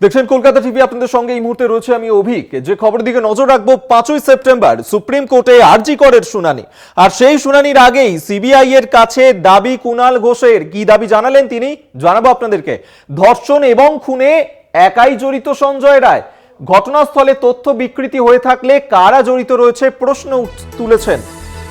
দেখছেন কলকাতা টিভি, আপনাদের সঙ্গে এই মুহূর্তে রয়েছে আমি অভিক। যে খবরের দিকে নজর রাখবো, 5ই সেপ্টেম্বর সুপ্রিম কোর্টে আরজি করের শুনানি। আর সেই শুনানির আগেই সিবিআই এর কাছে দাবি কুণাল ঘোষের। কি দাবি জানালেন তিনি, জানাবো আপনাদেরকে। ধর্ষণ এবং খুনে একাই জড়িত সঞ্জয় রায়। ঘটনাস্থলে তথ্য বিকৃতি হয়ে থাকলে কারা জড়িত রয়েছে প্রশ্ন তুলেছেন।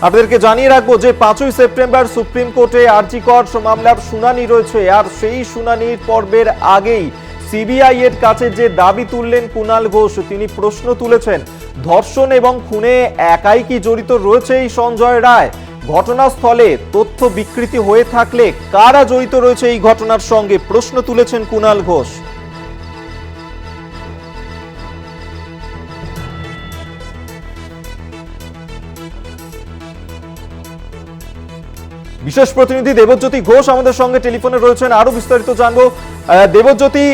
আপনাদেরকে জানিয়ে রাখবো যে 5ই সেপ্টেম্বর সুপ্রিম কোর্টে আরজি কর মামলার শুনানি রয়েছে। আর সেই শুনানির পর্বের আগেই সিবিআই এর কাছে যে দাবি তুললেন কুণাল ঘোষ, তিনি প্রশ্ন তুলেছেন ধর্ষণ এবং খুনে একাই কি জড়িত রয়েছে এই সঞ্জয় রায়। ঘটনাস্থলে তথ্য বিকৃতি হয়ে থাকলে কারা জড়িত রয়েছে এই ঘটনার সঙ্গে প্রশ্ন তুলেছেন কুণাল ঘোষ। বিশেষ প্রতিনিধি দেবজ্যোতি ঘোষ আমাদের সঙ্গে টেলিফোনে রয়েছেন, আরো বিস্তারিত জানবো। দেবজ্যোতি,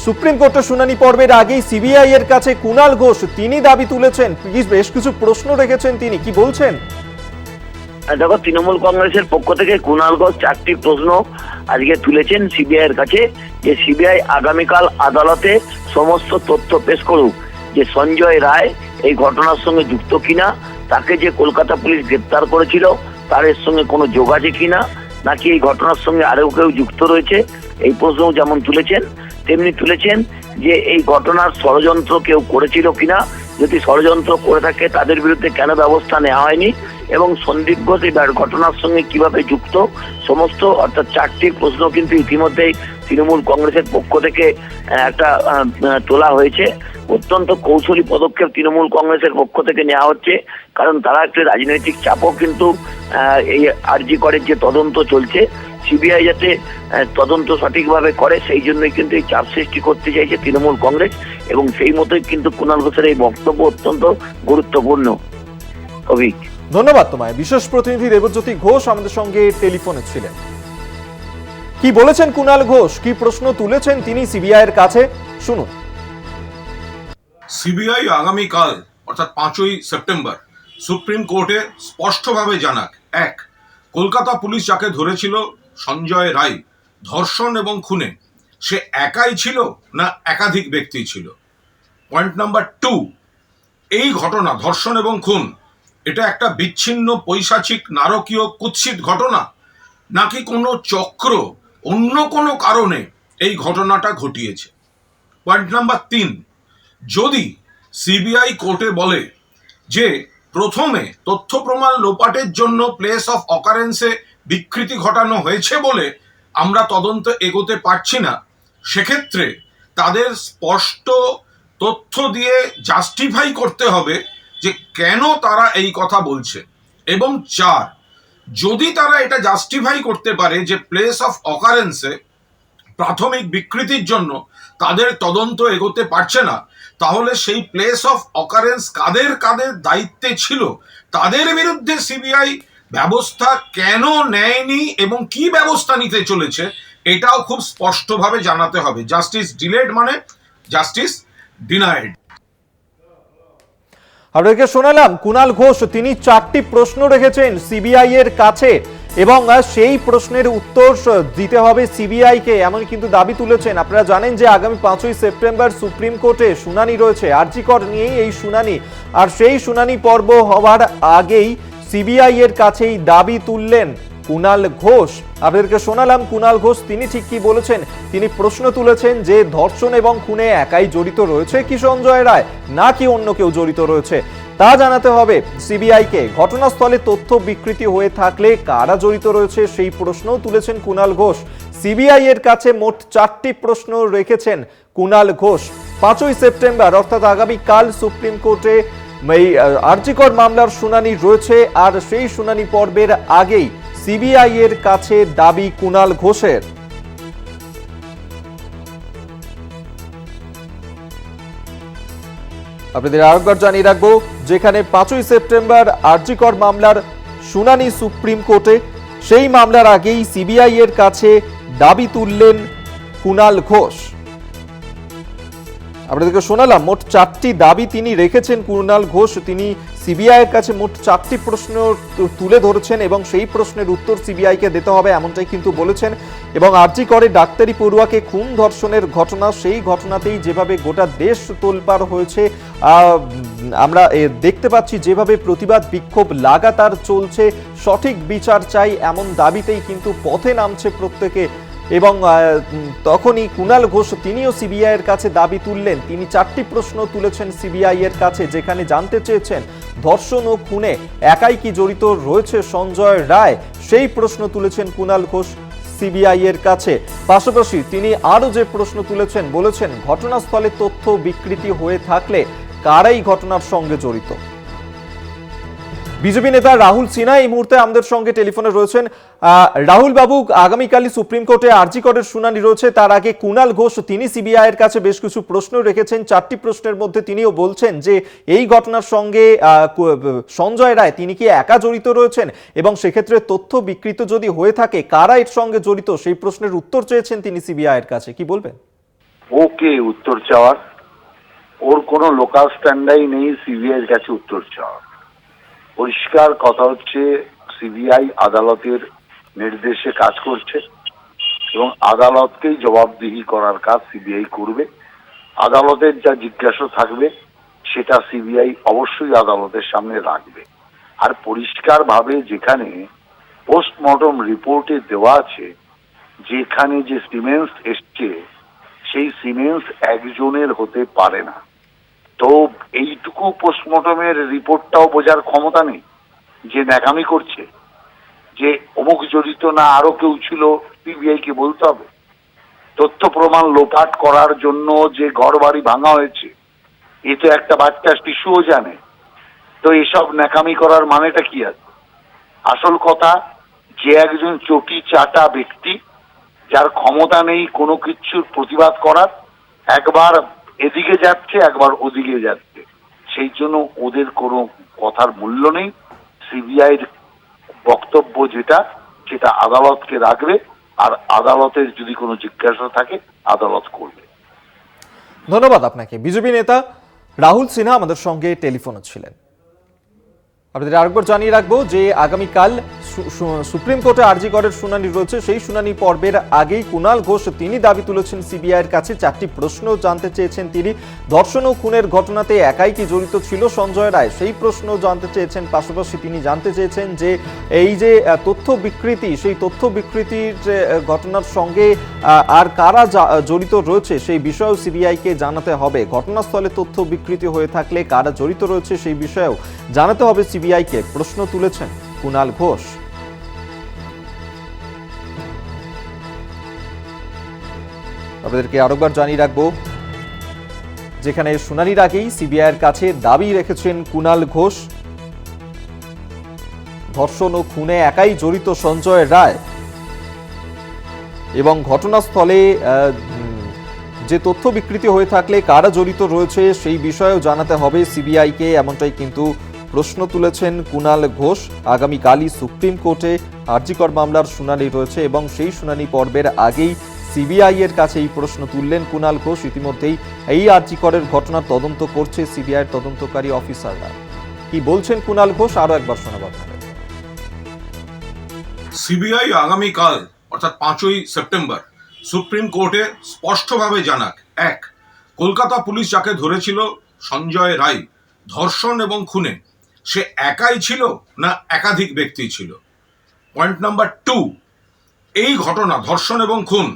সুপ্রিম কোর্টের শুনানি পর্বের আগেই সিবিআই এর কাছে কুণাল ঘোষ তিনি দাবি তুলেছেন, বেশ কিছু প্রশ্ন রেখেছেন, তিনি কি বলছেন? দেখো, তৃণমূল কংগ্রেসের পক্ষ থেকে কুণাল ঘোষ 4টি প্রশ্ন আজকে তুলেছেন সিবিআই এর কাছে। যে সিবিআই আগামীকাল আদালতে সমস্ত তথ্য পেশ করুক যে সঞ্জয় রায় এই ঘটনার সঙ্গে যুক্ত কিনা, তাকে যে কলকাতা পুলিশ গ্রেপ্তার করেছিল তার এর সঙ্গে কোনো যোগ আছে কিনা, নাকি এই ঘটনার সঙ্গে আরও কেউ যুক্ত রয়েছে। এই প্রশ্ন যেমন তুলেছেন তেমনি তুলেছেন যে এই ঘটনার ষড়যন্ত্র কেউ করেছিল কিনা, যদি ষড়যন্ত্র করে থাকে তাদের বিরুদ্ধে কেন ব্যবস্থা নেওয়া হয়নি, এবং সন্দীপ ঘোষ এই ঘটনার সঙ্গে কিভাবে যুক্ত, সমস্ত অর্থাৎ 4টি প্রশ্ন কিন্তু ইতিমধ্যেই তৃণমূল কংগ্রেসের পক্ষ থেকে একটা তোলা হয়েছে। অত্যন্ত কৌশলী পদক্ষেপ তৃণমূল কংগ্রেসের পক্ষ থেকে নেওয়া হচ্ছে, কারণ তারা একটি রাজনৈতিক চাপও কিন্তু এই আরজি করের যে তদন্ত চলছে সিবিআই যাতে তদন্ত সঠিকভাবে করে সেই জন্যই কিন্তু এই চাপ সৃষ্টি করতে চাইছে তৃণমূল কংগ্রেস, এবং সেই মতোই কিন্তু কুণাল ঘোষের এই বক্তব্য অত্যন্ত গুরুত্বপূর্ণ। অভিক, ধন্যবাদ তোমায়। বিশেষ প্রতিনিধি দেবজ্যোতি ঘোষ আমাদের সঙ্গে টেলিফোনে ছিলেন। কি বলেছেন কুণাল ঘোষ, কি প্রশ্ন তুলেছেন তিনি সিবিআই এর কাছে, শুনুন। সিবিআই আগামীকাল অর্থাৎ 5ই সেপ্টেম্বর সুপ্রিম কোর্টে স্পষ্টভাবে জানাক, 1, কলকাতা পুলিশ যাকে ধরেছিল সঞ্জয় রায় ধর্ষণ এবং খুনে, সে একাই ছিল না একাধিক ব্যক্তি ছিল। পয়েন্ট নাম্বার 2, এই ঘটনা ধর্ষণ এবং খুন এটা একটা বিচ্ছিন্ন পৈশাচিক নারকীয় কুৎসিত ঘটনা, নাকি কোনো চক্র অন্য কোনো কারণে এই ঘটনাটা ঘটিয়েছে। পয়েন্ট নাম্বার 3, যদি সিবিআই কোর্টে বলে যে প্রথমে তথ্য প্রমাণ লোপাটের জন্য প্লেস অফ অকারেন্সে বিকৃতি ঘটানো হয়েছে বলে আমরা তদন্ত এগোতে পারছি না, সেক্ষেত্রে তাদের স্পষ্ট তথ্য দিয়ে জাস্টিফাই করতে হবে যে কেন তারা এই কথা বলছে। এবং 4, যদি তারা এটা জাস্টিফাই করতে পারে যে প্লেস অফ অকারেন্সে প্রাথমিক বিকৃতির জন্য তাদের তদন্ত এগোতে পারছে না, তাহলে সেই প্লেস অফ অকারেন্স কাদের কাদের দায়িত্বে ছিল তাদের বিরুদ্ধে সিবিআই ব্যবস্থা কেন নেয়নি এবং কি ব্যবস্থা নিতে চলেছে এটাও খুব স্পষ্টভাবে জানাতে হবে। জাস্টিস ডিলেড মানে জাস্টিস ডিনাইড। আপনাদেরকে শোনালাম কুণাল ঘোষ তিনি 4টি প্রশ্ন রেখেছেন সিবিআই এর কাছে, এবং সেই প্রশ্নের উত্তর দিতে হবে সিবিআই কে, এমন কিন্তু দাবি তুলেছেন। আপনারা জানেন যে আগামী 5ই সেপ্টেম্বর সুপ্রিম কোর্টে শুনানি রয়েছে, আরজি কর নিয়েই এই শুনানি। আর সেই শুনানি পর্ব হওয়ার আগেই সিবিআই এর কাছেই দাবি তুললেন কুণাল ঘোষ। আপনাদেরকে শোনালাম কুণাল ঘোষ তিনি ঠিক কি বলেছেন। তিনি প্রশ্ন তুলেছেন যে ধর্ষণ এবং খুনে একাই জড়িত রয়েছে কি সঞ্জয় রায়, নাকি অন্য কেউ জড়িত রয়েছে তা জানাতে হবে সিবিআই কে। ঘটনাস্থলে তথ্য বিকৃতি হয়ে থাকলে কারা জড়িত রয়েছে সেই প্রশ্নও তুলেছেন কুণাল ঘোষ। সিবিআই এর কাছে মোট 4টি প্রশ্ন রেখেছেন কুণাল ঘোষ। 5ই সেপ্টেম্বর অর্থাৎ আগামীকাল সুপ্রিম কোর্টে এই আরজি কর মামলার শুনানি রয়েছে। আর সেই শুনানি পর্বের আগেই সিবিআই এর কাছে দাবি কুণাল ঘোষের। আপনাদের আরেকবার জানিয়ে রাখবো, যেখানে 5ই সেপ্টেম্বর আরজি কর মামলার শুনানি সুপ্রিম কোর্টে, সেই মামলার আগেই সিবিআই এর কাছে দাবি তুললেন কুণাল ঘোষ। আপনাদেরকে শোনালাম মোট 4টি দাবি তিনি রেখেছেন কুণাল ঘোষ। তিনি সিবিআই এর কাছে মোট 4টি প্রশ্ন তুলে ধরেছেন এবং সেই প্রশ্নের উত্তর সিবিআই কে দিতে হবে এমনটাই কিন্তু বলেছেন। এবং আরজি করে ডাক্তারি পড়ুয়াকে খুন ধর্ষণের ঘটনা, সেই ঘটনাতেই যেভাবে গোটা দেশ তোলপাড় হয়েছে, আমরা দেখতে পাচ্ছি যেভাবে প্রতিবাদ বিক্ষোভ লাগাতার চলছে, সঠিক বিচার চাই এমন দাবিতেই কিন্তু পথে নামছে প্রত্যেকে। এবং তখনই কুণাল ঘোষ তিনিও সিবিআই এর কাছে দাবি তুললেন। তিনি 4টি প্রশ্ন তুলেছেন সিবিআই এর কাছে, যেখানে জানতে চেয়েছেন ধর্ষণ ও খুনে একাই কি জড়িত রয়েছে সঞ্জয় রায়, সেই প্রশ্ন তুলেছেন কুণাল ঘোষ সিবিআই এর কাছে। পাশাপাশি তিনি আরো যে প্রশ্ন তুলেছেন, বলেছেন ঘটনাস্থলে তথ্য বিকৃতি হয়ে থাকলে কারাই ঘটনার সঙ্গে জড়িত। বিজেপি নেতা রাহুল সিনহা এই মুহূর্তে আমাদের সঙ্গে টেলিফোনে রয়েছেন। রাহুল বাবু, আগামীকালই সুপ্রিম কোর্টে আরজি করের শুনানি রয়েছে, তার আগে কুণাল ঘোষ তিনি সিবিআই এর কাছে বেশ কিছু প্রশ্ন রেখেছেন। 4টি প্রশ্নের মধ্যে তিনিও বলছেন যে এই ঘটনার সঙ্গে সঞ্জয় রায় তিনি কি একা জড়িত রয়েছেন, এবং সেক্ষেত্রে তথ্য বিকৃত যদি হয়ে থাকে কারা এর সঙ্গে জড়িত, সেই প্রশ্নের উত্তর চেয়েছেন তিনি সিবিআই এর কাছে। কি বলবেন? ওকে উত্তর চাওয়ার, ওর কোনো লোকাল স্ট্যান্ডাই নেই সিবিআই এর কাছে উত্তর চাওয়ার। পরিষ্কার কথা হচ্ছে সিবিআই আদালতের নির্দেশে কাজ করছে এবং আদালতকেই জবাবদিহি করার কাজ সিবিআই করবে। আদালতের যা জিজ্ঞাসা থাকবে সেটা সিবিআই অবশ্যই আদালতের সামনে রাখবে। আর পরিষ্কারভাবে যেখানে পোস্টমর্টম রিপোর্টে দেওয়া আছে যেখানে যে সিমেন্স এসছে সেই সিমেন্স একজনের হতে পারে না। তো এইটুকু পোস্টমর্টমের রিপোর্টটাও বোঝার ক্ষমতা নেই যে ন্যাকামি করছে, যে অমুক জড়িত না আরো কেউ ছিল, সিবিআই কে বলতে হবে। তথ্য প্রমাণ লোপাট করার জন্য যে ঘর বাড়ি ভাঙা হয়েছে এ তো একটা বাচ্চা শিশুও জানে। তো এসব ন্যাকামি করার মানেটা কি আছে? আসল কথা, যে একজন চটি চাটা ব্যক্তি যার ক্ষমতা নেই কোনো কিছুর প্রতিবাদ করার, একবার এদিকে যাচ্ছে একবার ওদিকে যাচ্ছে, সেই জন্য ওদের কোনো কথার মূল্য নেই। সিবিআইয়ের বক্তব্য যেটা সেটা আদালতকে রাখবে, আর আদালতের যদি কোনো জিজ্ঞাসা থাকে আদালত করবে। ধন্যবাদ আপনাকে। বিজেপি নেতা রাহুল সিনহা আমাদের সঙ্গে টেলিফোনে ছিলেন। আপনাদের আরেকবার জানিয়ে রাখবো যে আগামীকাল সুপ্রিম কোর্টে আরজি করের শুনানি রয়েছে। সেই শুনানি পর্বের আগেই কুণাল ঘোষ তিনি দাবি তুলেছেন সিবিআই এর কাছে, 4টি প্রশ্ন জানতে চেয়েছেন তিনি। ধর্ষণ ও খুনের ঘটনাতে একাই কি জড়িত ছিল সঞ্জয় রায়, সেই প্রশ্ন জানতে চেয়েছেন। পাশাপাশি তিনি জানতে চেয়েছেন যে এই যে তথ্য বিকৃতি, সেই তথ্য বিকৃতির ঘটনার সঙ্গে আর কারা জড়িত রয়েছে সেই বিষয়েও সিবিআইকে জানাতে হবে। ঘটনাস্থলে তথ্য বিকৃতি হয়ে থাকলে কারা জড়িত রয়েছে সেই বিষয়েও জানাতে হবে সিবিআইকে, প্রশ্ন তুলেছেন কুণাল ঘোষ। আপনাদেরকে আরেকবার জানিয়ে রাখবো, যেখানে শুনানির আগেই সিবিআই এর কাছে দাবি রেখেছেন কুণাল ঘোষ, ধর্ষণ ও খুনে একাই জড়িত সঞ্জয় রায়, এবং ঘটনাস্থলে যে তথ্য বিকৃতি হয়ে থাকলে কারা জড়িত রয়েছে সেই বিষয়েও জানাতে হবে সিবিআইকে, এমনটাই কিন্তু প্রশ্ন তুলেছেন কুণাল ঘোষ। আগামীকালই সুপ্রিম কোর্টে আরজি কর মামলার শুনানি রয়েছে এবং সেই শুনানি পর্বের আগেই সিবিআই এর কাছে এই প্রশ্ন তুললেন কুণাল ঘোষ। ইতিমধ্যেই এই আরজি করের ঘটনার তদন্ত করছে সিবিআই এর তদন্তকারী অফিসাররা। কি বলছেন কুণাল ঘোষ আরো একবার শোনাবো আপনাদের। সিবিআই আগামীকাল অর্থাৎ 5ই সেপ্টেম্বর সুপ্রিম কোর্টে স্পষ্টভাবে জানাক, 1. কলকাতা পুলিশ যাকে ধরেছিল সঞ্জয় রায় ধর্ষণ এবং খুনে, সে একাই ছিল না একাধিক ব্যক্তি ছিল। পয়েন্ট নাম্বার 2, এই ঘটনা ধর্ষণ এবং খুন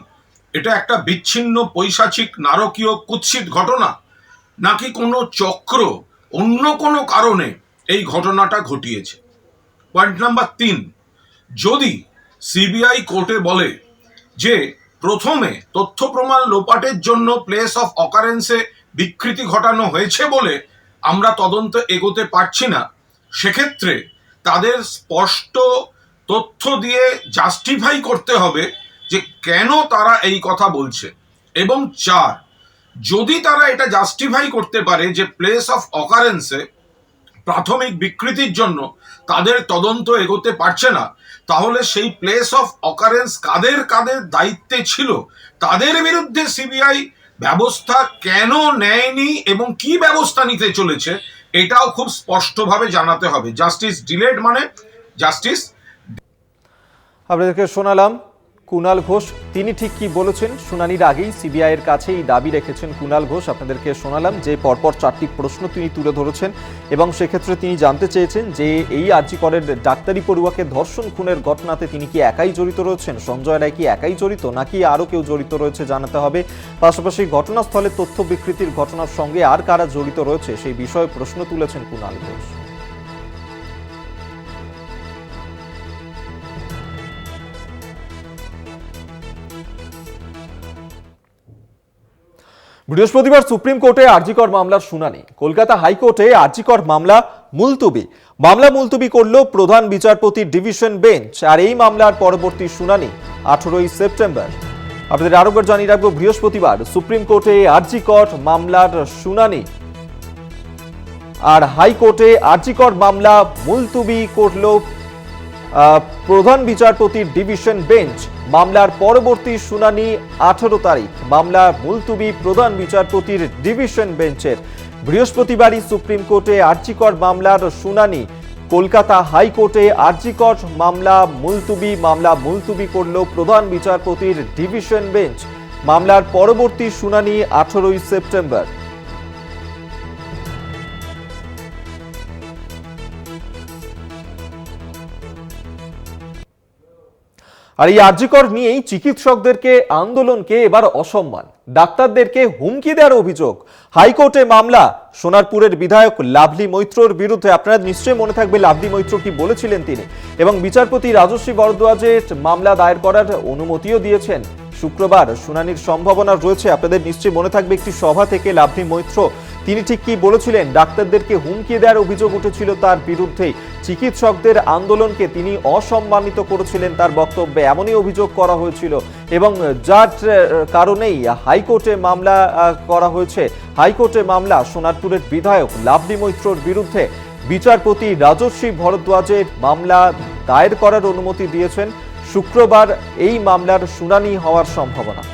এটা একটা বিচ্ছিন্ন পৈশাচিক নারকীয় কুৎসিত ঘটনা, নাকি কোনো চক্র অন্য কোনো কারণে এই ঘটনাটা ঘটিয়েছে। পয়েন্ট নাম্বার 3, যদি সিবিআই কোর্টে বলে যে প্রথমে তথ্য প্রমাণ লোপাটের জন্য প্লেস অফ অকারেন্সে বিকৃতি ঘটানো হয়েছে বলে আমরা তদন্ত এগোতে পারছি না, সেক্ষেত্রে তাদের স্পষ্ট তথ্য দিয়ে জাস্টিফাই করতে হবে যে কেন তারা এই কথা বলছে। এবং 4, যদি তারা এটা জাস্টিফাই করতে পারে যে প্লেস অফ অকারেন্সে প্রাথমিক বিকৃতির জন্য তাদের তদন্ত এগোতে পারছে না, তাহলে সেই প্লেস অফ অকারেন্স কাদের কাদের দায়িত্বে ছিল তাদের বিরুদ্ধে সিবিআই ব্যবস্থা কেন নেয়নি এবং কি ব্যবস্থা নিতে চলেছে এটাও খুব স্পষ্টভাবে জানাতে হবে। জাস্টিস ডিলেড মানে জাস্টিস। আপনাদেরকে শোনালাম কুণাল ঘোষ, তিনি ঠিক কি বলেছেন শুনানির আগেই সিবিআই এর কাছে এই দাবি রেখেছেন কুণাল ঘোষ। আপনাদেরকে শোনালাম যে পরপর 4টি প্রশ্ন তিনি তুলে ধরেছেন এবং সেক্ষেত্রে তিনি জানতে চেয়েছেন যে এই আরজি করের ডাক্তারি পড়ুয়াকে ধর্ষণ খুনের ঘটনাতে তিনি কি একাই জড়িত রয়েছেন, সঞ্জয় রায় কি একাই জড়িত নাকি আরও কেউ জড়িত রয়েছে জানাতে হবে। পাশাপাশি ঘটনাস্থলে তথ্য বিকৃতির ঘটনার সঙ্গে আর কারা জড়িত রয়েছে সেই বিষয়ে প্রশ্ন তুলেছেন কুণাল ঘোষ। বৃহস্পতিবার সুপ্রিম কোর্টে আরজিকর মামলার শুনানি। কলকাতা হাইকোর্টে আরজিকর মামলা মুলতুবি করল প্রধান বিচারপতির ডিভিশন বেঞ্চ। আর এই মামলার পরবর্তী শুনানি 18ই সেপ্টেম্বর। আপনাদের আরেকবার জানিয়ে রাখবো, বৃহস্পতিবার সুপ্রিম কোর্টে আরজিকর মামলার শুনানি। আর হাইকোর্টে আরজিকর মামলা মুলতুবি করল প্রধান বিচারপতির ডিভিশন বেঞ্চ। মামলার পরবর্তী শুনানি 18 তারিখ। মামলা মুলতুবি প্রধান বিচারপতির ডিভিশন বেঞ্চের। বৃহস্পতিবারই সুপ্রিম কোর্টে আরজিকর মামলার শুনানি। কলকাতা হাইকোর্টে আরজিকর মামলা মুলতুবি করল প্রধান বিচারপতির ডিভিশন বেঞ্চ। মামলার পরবর্তী শুনানি 18ই সেপ্টেম্বর। আর এই আরজিকর নিয়েই চিকিৎসকদেরকে আন্দোলনকে এবার অসম্মান, ডাক্তারদেরকে হুমকি দেওয়ার অভিযোগ। হাইকোর্টে মামলা সোনারপুরের বিধায়ক লাভলি মৈত্রর বিরুদ্ধে। আপনারা নিশ্চয়ই মনে থাকবে লাভলি মৈত্র কি বলেছিলেন তিনি, এবং বিচারপতি রাজশ্রী বরদ্বাজের মামলা দায়ের করার অনুমতিও দিয়েছেন। শুক্রবার শুনানির সম্ভাবনা রয়েছে। আপনাদের নিশ্চয়ই মনে থাকবে একটি সভা থেকে লাভলি মৈত্র তিনি ঠিক কি বলেছিলেন, ডাক্তারদেরকে হুমকি দেওয়ার অভিযোগ উঠেছিল তার বিরুদ্ধে। চিকিৎসকদের আন্দোলনকে তিনি অসম্মানিত করেছিলেন তার বক্তব্যে, এমনই অভিযোগ করা হয়েছিল। এবং যার কারণেই হাইকোর্টে মামলা করা হয়েছে। হাইকোর্টে মামলা সোনারপুরের বিধায়ক লাভলি মৈত্রর বিরুদ্ধে। বিচারপতি রাজশ্রী ভরদ্বাজের মামলা দায়ের করার অনুমতি দিয়েছেন। শুক্রবার এই মামলার শুনানি হওয়ার সম্ভাবনা।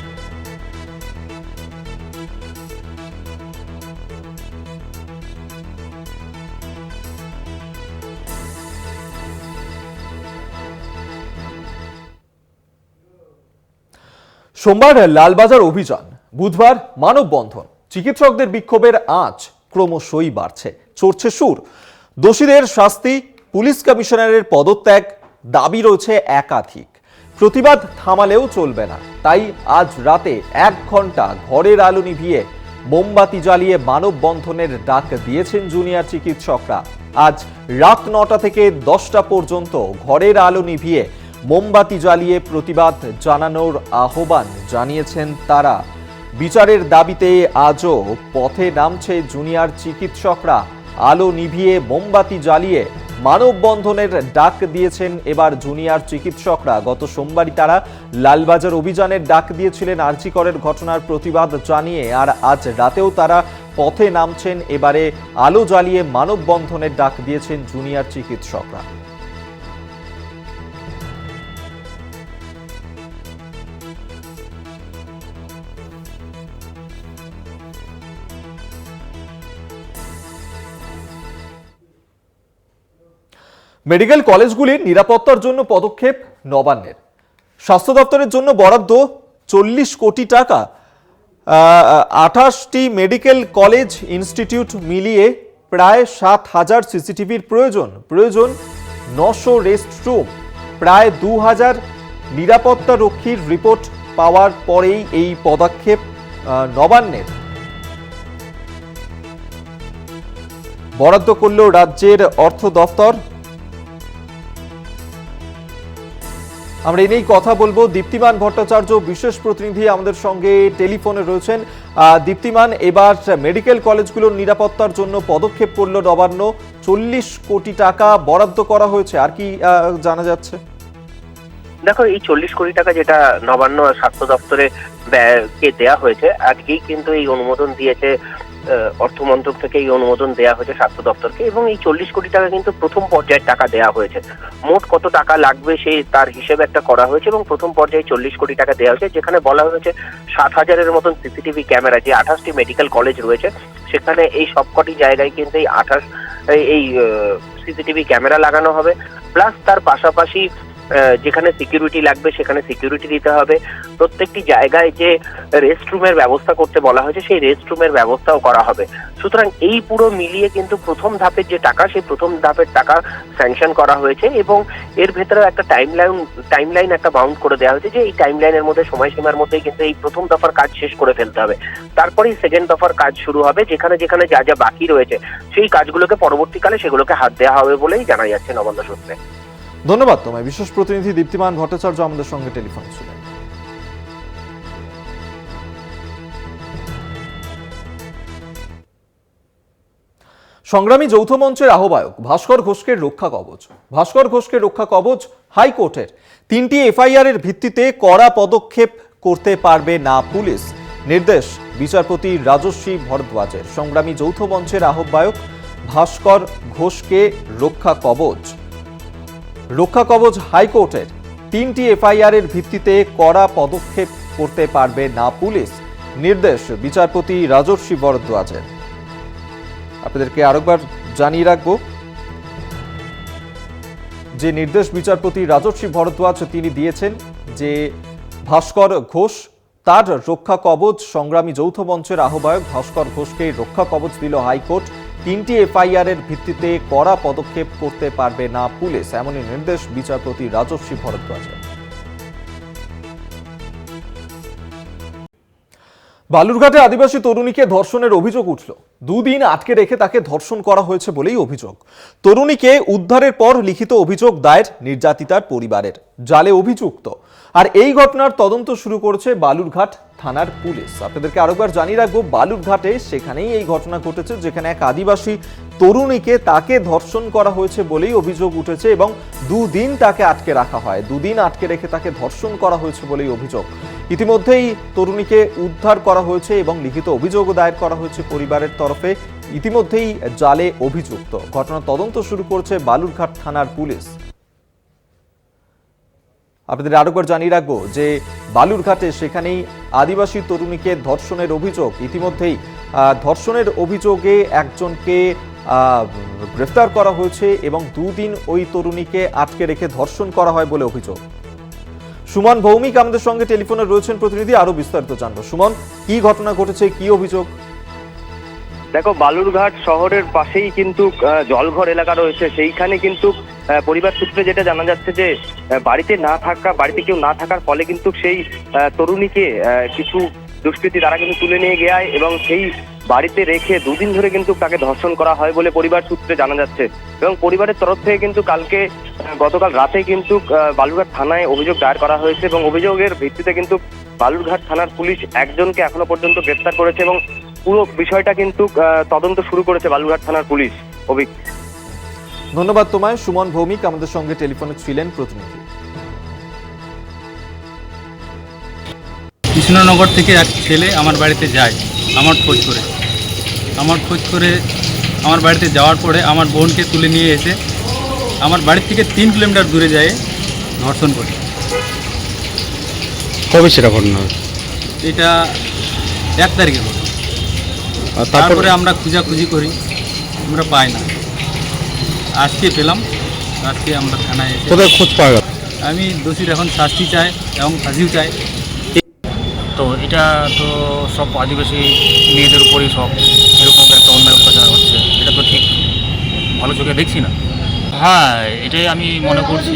সোমবার লালবাজার অভিযান, বুধবার মানববন্ধন। চিকিৎসকদের বিক্ষোভের আঁচ ক্রমশই বাড়ছে, চড়ছে সুর। দোষীদের শাস্তি, পুলিশ কমিশনারের পদত্যাগ, দাবি রয়েছে একাধিক। প্রতিবাদ থামালেও চলবে না, তাই আজ রাতে 1 ঘন্টা ঘরের আলো নিভিয়ে মোমবাতি জ্বালিয়ে মানববন্ধনের ডাক দিয়েছেন জুনিয়র চিকিৎসকরা। আজ রাত 9টা থেকে 10টা পর্যন্ত ঘরের আলো নিভিয়ে মোমবাতি জ্বালিয়ে প্রতিবাদ জানানোর আহ্বান জানিয়েছেন তারা। বিচারের দাবিতে আজও পথে নামছে জুনিয়র চিকিৎসকরা। আলো নিভিয়ে মোমবাতি জ্বালিয়ে মানববন্ধনের ডাক দিয়েছেন এবার জুনিয়র চিকিৎসকরা। গত সোমবারই তারা লালবাজার অভিযানের ডাক দিয়েছিলেন আরজি করের ঘটনার প্রতিবাদ জানিয়ে। আর আজ রাতেও তারা পথে নামছেন, এবারে আলো জ্বালিয়ে মানববন্ধনের ডাক দিয়েছেন জুনিয়র চিকিৎসকরা। মেডিকেল কলেজগুলির নিরাপত্তার জন্য পদক্ষেপ নবান্নের। স্বাস্থ্য দপ্তরের জন্য বরাদ্দ 40 কোটি টাকা। 28টি মেডিকেল কলেজ ইনস্টিটিউট মিলিয়ে প্রায় 7,000 সিসিটিভির প্রয়োজন। 900 রেস্টরুম, প্রায় 2,000 নিরাপত্তা রক্ষীর রিপোর্ট পাওয়ার পরেই এই পদক্ষেপ নবান্নের। বরাদ্দ করল রাজ্যের অর্থ দপ্তর। আমরা এই নিয়েই কথা বলবো। দীপ্তিমান ভট্টাচার্য বিশেষ প্রতিনিধি আমাদের সঙ্গে টেলিফোনে রয়েছেন। দীপ্তিমান, এবার মেডিকেল কলেজগুলোর নিরাপত্তার জন্য পদক্ষেপ করল নবান্ন, 40 কোটি টাকা বরাদ্দ করা হয়েছে। আর কি জানা যাচ্ছে? দেখো, এই 40 কোটি টাকা যেটা নবান্ন স্বাস্থ্য দপ্তরে কে দেয়া হয়েছে, আজকেই কিন্তু এই অনুমোদন দিয়েছে অর্থমন্ত্রক থেকে এই অনুমোদন দেওয়া হয়েছে স্বাস্থ্য দপ্তরকে, এবং এই 40 কোটি টাকা কিন্তু প্রথম পর্যায়ের টাকা দেওয়া হয়েছে। মোট কত টাকা লাগবে সেই তার হিসেবে একটা করা হয়েছে, এবং প্রথম পর্যায়ে 40 কোটি টাকা দেওয়া হয়েছে, যেখানে বলা হয়েছে 7,000-এর মতন সিসিটিভি ক্যামেরা, যে 28টি মেডিকেল কলেজ রয়েছে সেখানে এই সবকটি জায়গায় কিন্তু এই সিসিটিভি ক্যামেরা লাগানো হবে। প্লাস তার পাশাপাশি যেখানে সিকিউরিটি লাগবে সেখানে সিকিউরিটি দিতে হবে। প্রত্যেকটি জায়গায় যে রেস্টরুমের ব্যবস্থা করতে বলা হয়েছে সেই রেস্টরুমের ব্যবস্থাও করা হবে। সুতরাং এই পুরো মিলিয়ে কিন্তু প্রথম ধাপের যে টাকা, সেই প্রথম ধাপের টাকা স্যাংশন করা হয়েছে, এবং এর ভেতরে একটা টাইমলাইন একটা বাউন্ড করে দেওয়া হয়েছে, যে এই টাইমলাইনের মধ্যে, সময়সীমার মধ্যে কিন্তু এই প্রথম দফার কাজ শেষ করে ফেলতে হবে। তারপরেই সেকেন্ড দফার কাজ শুরু হবে, যেখানে যেখানে যা যা বাকি রয়েছে সেই কাজগুলোকে পরবর্তীকালে সেগুলোকে হাত দেওয়া হবে বলেই জানা যাচ্ছে নবান্ন সূত্রে। ধন্যবাদ তোমায়। বিশেষ প্রতিনিধি দীপ্তিমান ভট্টাচার্য আমাদের সঙ্গে টেলিফোন ছিলেন। সংগ্রামী যৌথ মঞ্চের আহ্বায়ক ভাস্কর ঘোষকে রক্ষা কবচ। ভাস্কর ঘোষকে রক্ষা কবচ হাইকোর্টের। 3টি এফআইআর এর ভিত্তিতে কড়া পদক্ষেপ করতে পারবে না পুলিশ, নির্দেশ বিচারপতি রাজস্বী ভরদ্বাজের। সংগ্রামী যৌথ মঞ্চের আহ্বায়ক ভাস্কর ঘোষকে রক্ষা কবচ হাইকোর্টের। 3টি এফআইআর এর ভিত্তিতে কড়া পদক্ষেপ করতে পারবে না পুলিশ, নির্দেশ বিচারপতি রাজস্বী ভরদ্বাজের। আপনাদেরকে আরেকবার জানিয়ে রাখবো যে নির্দেশ বিচারপতি রাজস্বী ভরদ্বাজ তিনি দিয়েছেন যে ভাস্কর ঘোষ তার রক্ষা কবচ। সংগ্রামী যৌথ মঞ্চের আহ্বায়ক ভাস্কর ঘোষকে রক্ষা কবচ দিল হাইকোর্ট। 3টি এফআইআর এর ভিত্তিতে কড়া পদক্ষেপ করতে পারবে না পুলিশ, এমনই নির্দেশ বিচারপতি রাজস্বী ভরদ্বাজের। বালুরঘাটে আদিবাসী তরুণীকে ধর্ষণের অভিযোগ উঠল। 2 দিন আটকে রেখে তাকে ধর্ষণ করা হয়েছে বলেই অভিযোগ। তরুণীকে উদ্ধারের পর লিখিত অভিযোগ দায়ের নির্যাতিতার পরিবারের, জালে অভিযুক্ত। আর এই ঘটনার তদন্ত শুরু করেছে বালুরঘাট থানার পুলিশ। আপনাদেরকে আরেকবার জানিয়ে রাখবো, বালুরঘাটে সেখানেই এই ঘটনা ঘটেছে, যেখানে এক আদিবাসী তরুণীকে তাকে ধর্ষণ করা হয়েছে বলেই অভিযোগ উঠেছে, এবং 2 দিন তাকে আটকে রাখা হয়। 2 দিন আটকে রেখে তাকে ধর্ষণ করা হয়েছে বলেই অভিযোগ। ইতিমধ্যেই তরুণীকে উদ্ধার করা হয়েছে এবং লিখিত অভিযোগও দায়ের করা হয়েছে পরিবারের তরফে। ইতিমধ্যেই জালে অভিযুক্ত। ঘটনার তদন্ত শুরু করেছে বালুরঘাট থানার পুলিশ। আপনাদের আরেকবার জানিয়ে রাখবো যে বালুরঘাটে সেখানেই আদিবাসী তরুণীকে ধর্ষণের অভিযোগ। ইতিমধ্যেই ধর্ষণের অভিযোগে একজনকে গ্রেফতার করা হয়েছে এবং 2 দিন ওই তরুণীকে আটকে রেখে ধর্ষণ করা হয় বলে অভিযোগ। সুমন ভৌমিক আমাদের সঙ্গে টেলিফোনে রয়েছেন প্রতিনিধি, আরো বিস্তারিত জানবো। সুমন, কি ঘটনা ঘটেছে, কি অভিযোগ? দেখো, বালুরঘাট শহরের পাশেই কিন্তু জলঘর এলাকা রয়েছে। সেইখানে কিন্তু পরিবার সূত্রে যেটা জানা যাচ্ছে যে বাড়িতে কেউ না থাকার ফলে কিন্তু সেই তরুণীকে কিছু দুষ্কৃতী তারা কিন্তু তুলে নিয়ে গিয়ে এবং সেই বাড়িতে রেখে 2 দিন ধরে কিন্তু তাকে ধর্ষণ করা হয় বলে পরিবার সূত্রে জানা যাচ্ছে। এবং পরিবারের তরফ থেকে কিন্তু গতকাল রাতে কিন্তু বালুরঘাট থানায় অভিযোগ দায়ের করা হয়েছে, এবং অভিযোগের ভিত্তিতে কিন্তু বালুরঘাট থানার পুলিশ একজনকে এখনো পর্যন্ত গ্রেফতার করেছে, এবং পুরো বিষয়টা কিন্তু তদন্ত শুরু করেছে বালুরঘাট থানার পুলিশ। ধন্যবাদ তোমায়। সুমন ভৌমিক আমাদের সঙ্গে টেলিফোনে ছিলেন প্রতিনিধি। কৃষ্ণনগর থেকে এক ছেলে আমার বাড়িতে যায় আমার খোঁজ করে আমার বাড়িতে যাওয়ার পরে আমার বোনকে তুলে নিয়ে এসে আমার বাড়ি থেকে 3 কিলোমিটার দূরে যায় ধর্ষণ করে। কবে সেটা ঘটনা? এটা 1 তারিখে ঘটে। তারপরে আমরা খোঁজাখুঁজি করি, আমরা পাই না। আজকে পেলাম, আজকে আমরা থানায় এসে কোথায় খোঁজ পাওয়া গেল? আমি দোষীর এখন শাস্তি চাই এবং ফাঁসিও চাই। তো এটা তো সব আদিবাসী মেয়েদের উপরেই সব এরকম একটা অন্যায় অত্যাচার হচ্ছে, এটা তো ঠিক ভালো চোখে দেখছি না। হ্যাঁ, এটাই আমি মনে করছি,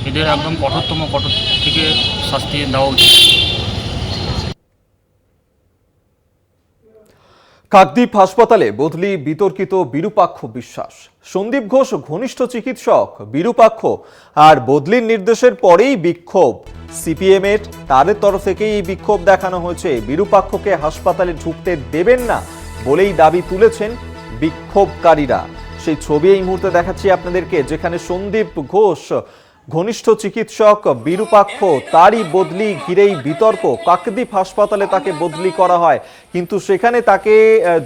এদের একদম কঠোর থেকে শাস্তি দেওয়া উচিত। কাকদ্বীপ হাসপাতালে বদলি বিতর্কিত বিরূপাক্ষ বিশ্বাস। সন্দীপ ঘোষ ঘনিষ্ঠ চিকিৎসক, বিরূপাক্ষ আর বদলির নির্দেশের পরেই বিক্ষোভ সিপিএম এর। তাদের তরফ থেকেই এই বিক্ষোভ দেখানো হয়েছে। বিরূপাক্ষকে হাসপাতালে ঢুকতে দেবেন না বলেই দাবি তুলেছেন বিক্ষোভকারীরা। সেই ছবি এই মুহূর্তে দেখাচ্ছি আপনাদেরকে, যেখানে সন্দীপ ঘোষ ঘনিষ্ঠ চিকিৎসক বিরূপাক্ষ, তারই বদলি ঘিরেই বিতর্ক। কাকদ্বীপ হাসপাতালে তাকে বদলি করা হয়, কিন্তু সেখানে তাকে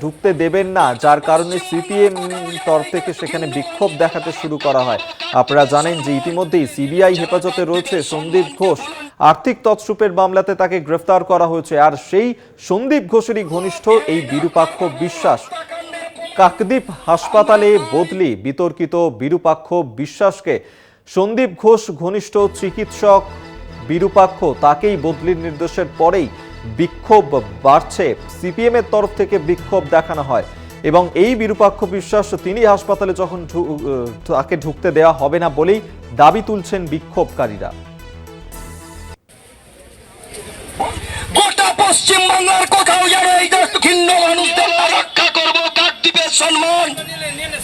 ঢুকতে দেবেন না, যার কারণে সিপিএম তরফ থেকে সেখানে বিক্ষোভ দেখাতে শুরু করা হয়। আপনারা জানেন যে ইতিমধ্যেই সিবিআই হেফাজতে রয়েছে সন্দীপ ঘোষ। আর্থিক তছরূপের মামলাতে তাকে গ্রেফতার করা হয়েছে, আর সেই সন্দীপ ঘোষেরই ঘনিষ্ঠ এই বিরূপাক্ষ বিশ্বাস। কাকদ্বীপ হাসপাতালে বদলি বিতর্কিত বিরূপাক্ষ বিশ্বাসকে। সন্দীপ ঘোষ ঘনিষ্ঠ চিকিৎসক বিরূপাক্ষ, তাকেই বদলির নির্দেশের পরেই বিক্ষোভ বাড়ছে। সিপিএম এর তরফ থেকে বিক্ষোভ দেখানো হয় এবং এই বিরূপাক্ষ বিশ্বাস তিনি হাসপাতালে যখন তাকে ঢুকতে দেওয়া হবে না বলেই দাবি তুলছেন বিক্ষোভকারীরা। গোটা পশ্চিম বাংলার কোথাও যেন এই দক্ষিণ মানুষদের রক্ষা করবো কাকদ্বীপের সম্মান,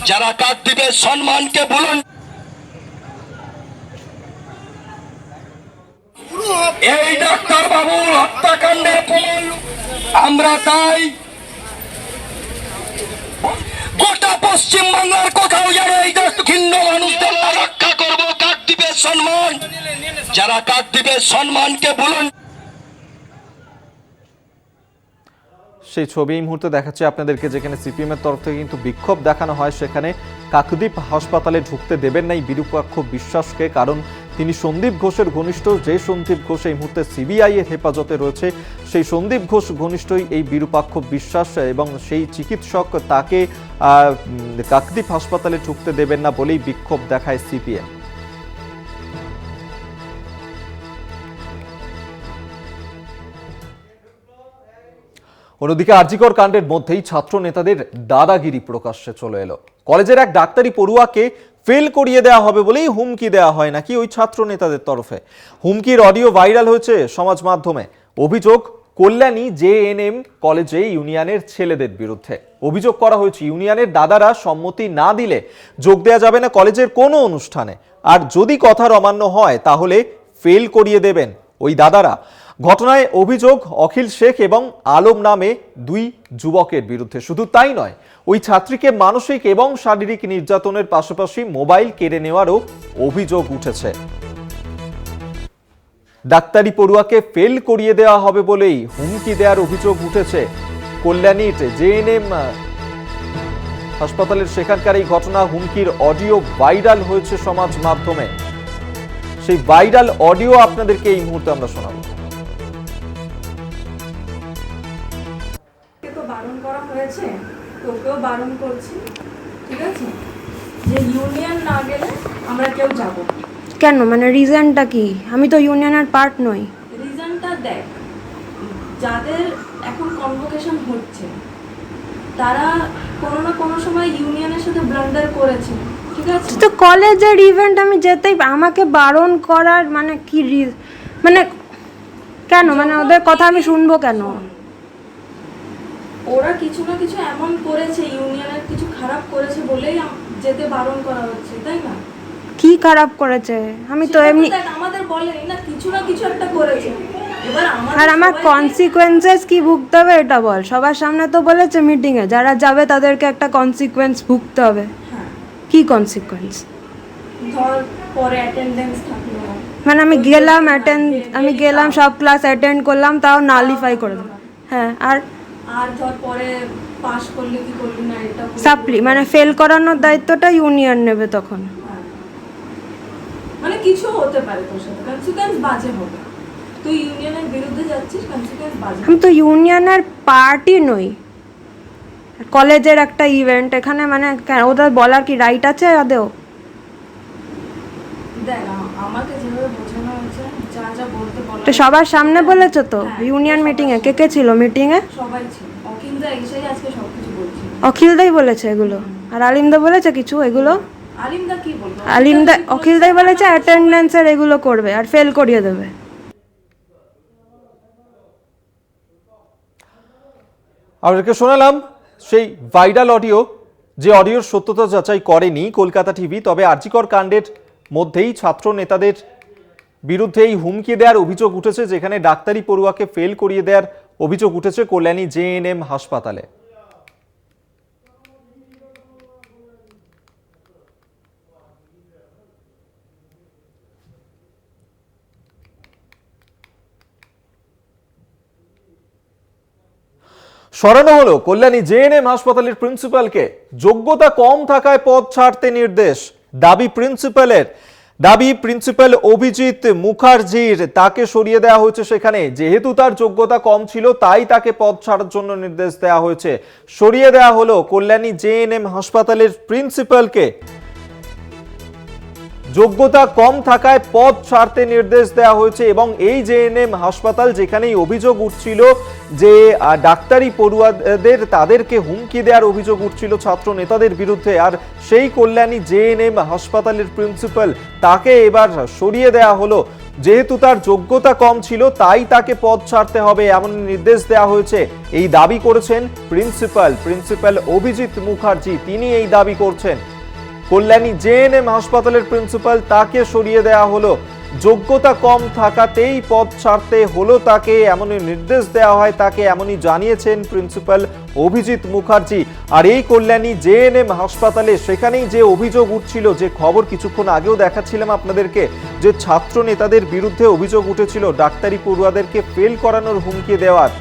যারা কাকদ্বীপের সম্মানকে বলুন। এই ডাক্তার বাবুর হত্যাকাণ্ডের প্রমাণ আমরা চাই। গোটা পশ্চিম বাংলার কোথাও যেন এই দক্ষিণ মানুষদের রক্ষা করবো কাকদ্বীপের সম্মান, যারা কাকদ্বীপের সম্মানকে বলুন। সেই ছবি এই মুহূর্তে দেখাচ্ছে আপনাদেরকে, যেখানে সিপিএম এর তরফ থেকে কিন্তু বিক্ষোভ দেখানো হয়। সেখানে কাকদ্বীপ হাসপাতালে ঢুকতে দেবেন না এই বিরূপাক্ষ বিশ্বাসকে, কারণ তিনি সন্দীপ ঘোষের ঘনিষ্ঠ। যে সন্দীপ ঘোষ এই মুহূর্তে সিবিআই এর হেফাজতে রয়েছে, সেই সন্দীপ ঘোষ ঘনিষ্ঠই এই বিরূপাক্ষ বিশ্বাস, এবং সেই চিকিৎসক তাকে কাকদ্বীপ হাসপাতালে ঢুকতে দেবেন না বলেই বিক্ষোভ দেখায় সিপিএম। অন্যদিকে আরজিকর কাণ্ডের মধ্যেই ছাত্র নেতাদের দাদাগিরি প্রকাশ্যে চলে এলো। কলেজের এক ডাক্তারি পড়ুয়াকে ফেল করিয়ে দেওয়া হবে বলেই হুমকি দেওয়া হয় নাকি ওই ছাত্র নেতাদের তরফে। হুমকির অডিও ভাইরাল হয়েছে সমাজ মাধ্যমে। অভিযোগ কল্যাণী জেএনএম কলেজে ইউনিয়নের ছেলেদের বিরুদ্ধে। অভিযোগ করা হয়েছে ইউনিয়নের দাদারা সম্মতি না দিলে যোগ দেওয়া যাবে না কলেজের কোনো অনুষ্ঠানে, আর যদি কথার অমান্য হয় তাহলে ফেল করিয়ে দেবেন ওই দাদারা। ঘটনায় অভিযোগ অখিল শেখ এবং আলম নামে দুই যুবকের বিরুদ্ধে। শুধু তাই নয়, ওই ছাত্রীকে মানসিক এবং শারীরিক নির্যাতনের পাশাপাশি মোবাইল কেড়ে নেওয়ারও অভিযোগ উঠেছে। ডাক্তারি পড়ুয়াকে ফেল করিয়ে দেওয়া হবে বলেই হুমকি দেওয়ার অভিযোগ উঠেছে কল্যাণীর জেএনএম হাসপাতালের। সেখানকার এই ঘটনা, হুমকির অডিও ভাইরাল হয়েছে সমাজ মাধ্যমে। সেই ভাইরাল অডিও আপনাদেরকে এই মুহূর্তে আমরা শোনাবো। বারণ করা হয়েছে, তোকেও বারণ করছি, ঠিক আছে, যে ইউনিয়ন না গেলে আমরা কেউ যাব। কেন, মানে রিজনটা কি? আমি তো ইউনিয়নের পার্ট নই। রিজনটা দেখ, যাদের এখন কনভোকেশন হচ্ছে তারা কোনো না কোনো সময় ইউনিয়নের সাথে ব্লান্ডার করেছে, ঠিক আছে। তো কলেজের ইভেন্ট আমি যেতেই, আমাকে বারণ করার মানে কি মানে কেন, মানে ওদের কথা আমি শুনবো কেন? ওরা কিছু না কিছু এমন করেছে, ইউনিয়নের কিছু খারাপ করেছে বলেই যেতে বারণ করা হচ্ছে, তাই না? কি খারাপ করেছে? আমি তো এমনি, আমাদের বলেনি না, কিছু না কিছু একটা করেছে। এবার আর আমার কনসিকুয়েন্সেস কি ভুগতে হবে এটা বল। সবার সামনে তো বলেছে মিটিংয়ে যারা যাবে তাদেরকে একটা কনসিকুয়েন্স ভুগতে হবে। কি কনসিকুয়েন্স? ধর পরে অ্যাটেন্ডেন্স থাকলো, মানে আমি গেলাম সব ক্লাস অ্যাটেন্ড করলাম, তাও নালিফাই করে দিলাম। হ্যাঁ, আর ধর পরে পাস করলে কি করলি না, এটা সাপ্লি মানে ফেল করানোর দায়িত্বটা ইউনিয়ন নেবে তখন। মানে কিছু হতে পারে তোর সাথে, কনসিকুয়েন্স বাজে হবে। তুই ইউনিয়নের বিরুদ্ধে যাচ্ছিস, কনসিকুয়েন্স বাজে। আমি তো ইউনিয়নের পার্টি নই, কলেজের একটা ইভেন্ট, এখানে মানে ওদের বলার কি রাইট আছে আদেও? দেখ, আমাকে যেভাবে বোঝানো হয়েছে, যা যা বলতে বলা, তো সবার সামনে বলেছো তো ইউনিয়ন মিটিংয়ে? কে কে ছিল মিটিংয়ে? সবাই ছিল। অখিলদা এসেই আজকে সবকিছু বলছিল। অখিলদাই বলেছে এগুলো, আর আলিমদা বলেছে কিছু এগুলো? আলিমদা কি বলবো? অখিলদাই বলেছে অ্যাটেন্ডেন্সের এগুলো করবে আর ফেল করিয়ে দেবে। আপনাদেরকে শোনালাম সেই ভাইরাল অডিও, যে অডিওর সত্যতা যাচাই করেনি কলকাতা টিভি। তবে আরজিকর কাণ্ডের মধ্যেই ছাত্র নেতাদের বিরুদ্ধে এই হুমকি দেওয়ার অভিযোগ উঠেছে, যেখানে ডাক্তারি পড়ুয়াকে ফেল করিয়ে দেওয়ার অভিযোগ উঠেছে কল্যাণী জেএনএম হাসপাতালে। সরানো হলো কল্যাণী জেএনএম হাসপাতালের প্রিন্সিপালকে। যোগ্যতা কম থাকায় পদ ছাড়তে নির্দেশ। দাবি প্রিন্সিপাল অভিজিৎ মুখার্জির, তাকে সরিয়ে দেওয়া হয়েছে সেখানে। যেহেতু তার যোগ্যতা কম ছিল তাই তাকে পদ ছাড়ার জন্য নির্দেশ দেওয়া হয়েছে। সরিয়ে দেওয়া হলো কল্যাণী জেএনএম হাসপাতালের প্রিন্সিপালকে। যোগ্যতা কম থাকায় পদ ছাড়তে নির্দেশ দেওয়া হয়েছে এবং এই জেএনএম হাসপাতাল যেখানেই অভিযোগ উঠছিল যে ডাক্তারি পড়ুয়াদের তাদেরকে হুমকি দেওয়ার অভিযোগ উঠছিল ছাত্র নেতাদের বিরুদ্ধে, আর সেই কল্যাণী জেএনএম হাসপাতালের প্রিন্সিপাল তাকে এবার সরিয়ে দেওয়া হলো। যেহেতু তার যোগ্যতা কম ছিল তাই তাকে পদ ছাড়তে হবে এমন নির্দেশ দেওয়া হয়েছে। এই দাবি করেছেন প্রিন্সিপাল অভিজিৎ মুখার্জি। তিনি এই দাবি করছেন কল্যাণী জেএনএম হাসপাতালের প্রিন্সিপাল, তাকে সরিয়ে দেওয়া হলো। যোগ্যতা কম থাকাতেই পদ ছাড়তে হলো তাকে, এমনই নির্দেশ দেওয়া হয় তাকে, এমনই জানিয়েছেন প্রিন্সিপাল অভিজিৎ মুখার্জি। আর এই কল্যাণী জেএনএম হাসপাতালে সেখানেই যে অভিযোগ উঠছিল, যে খবর কিছুক্ষণ আগেও দেখাচ্ছিলাম আপনাদেরকে, যে ছাত্র নেতাদের বিরুদ্ধে অভিযোগ উঠেছিল ডাক্তারি পড়ুয়াদেরকে ফেল করানোর হুমকি দেওয়ার,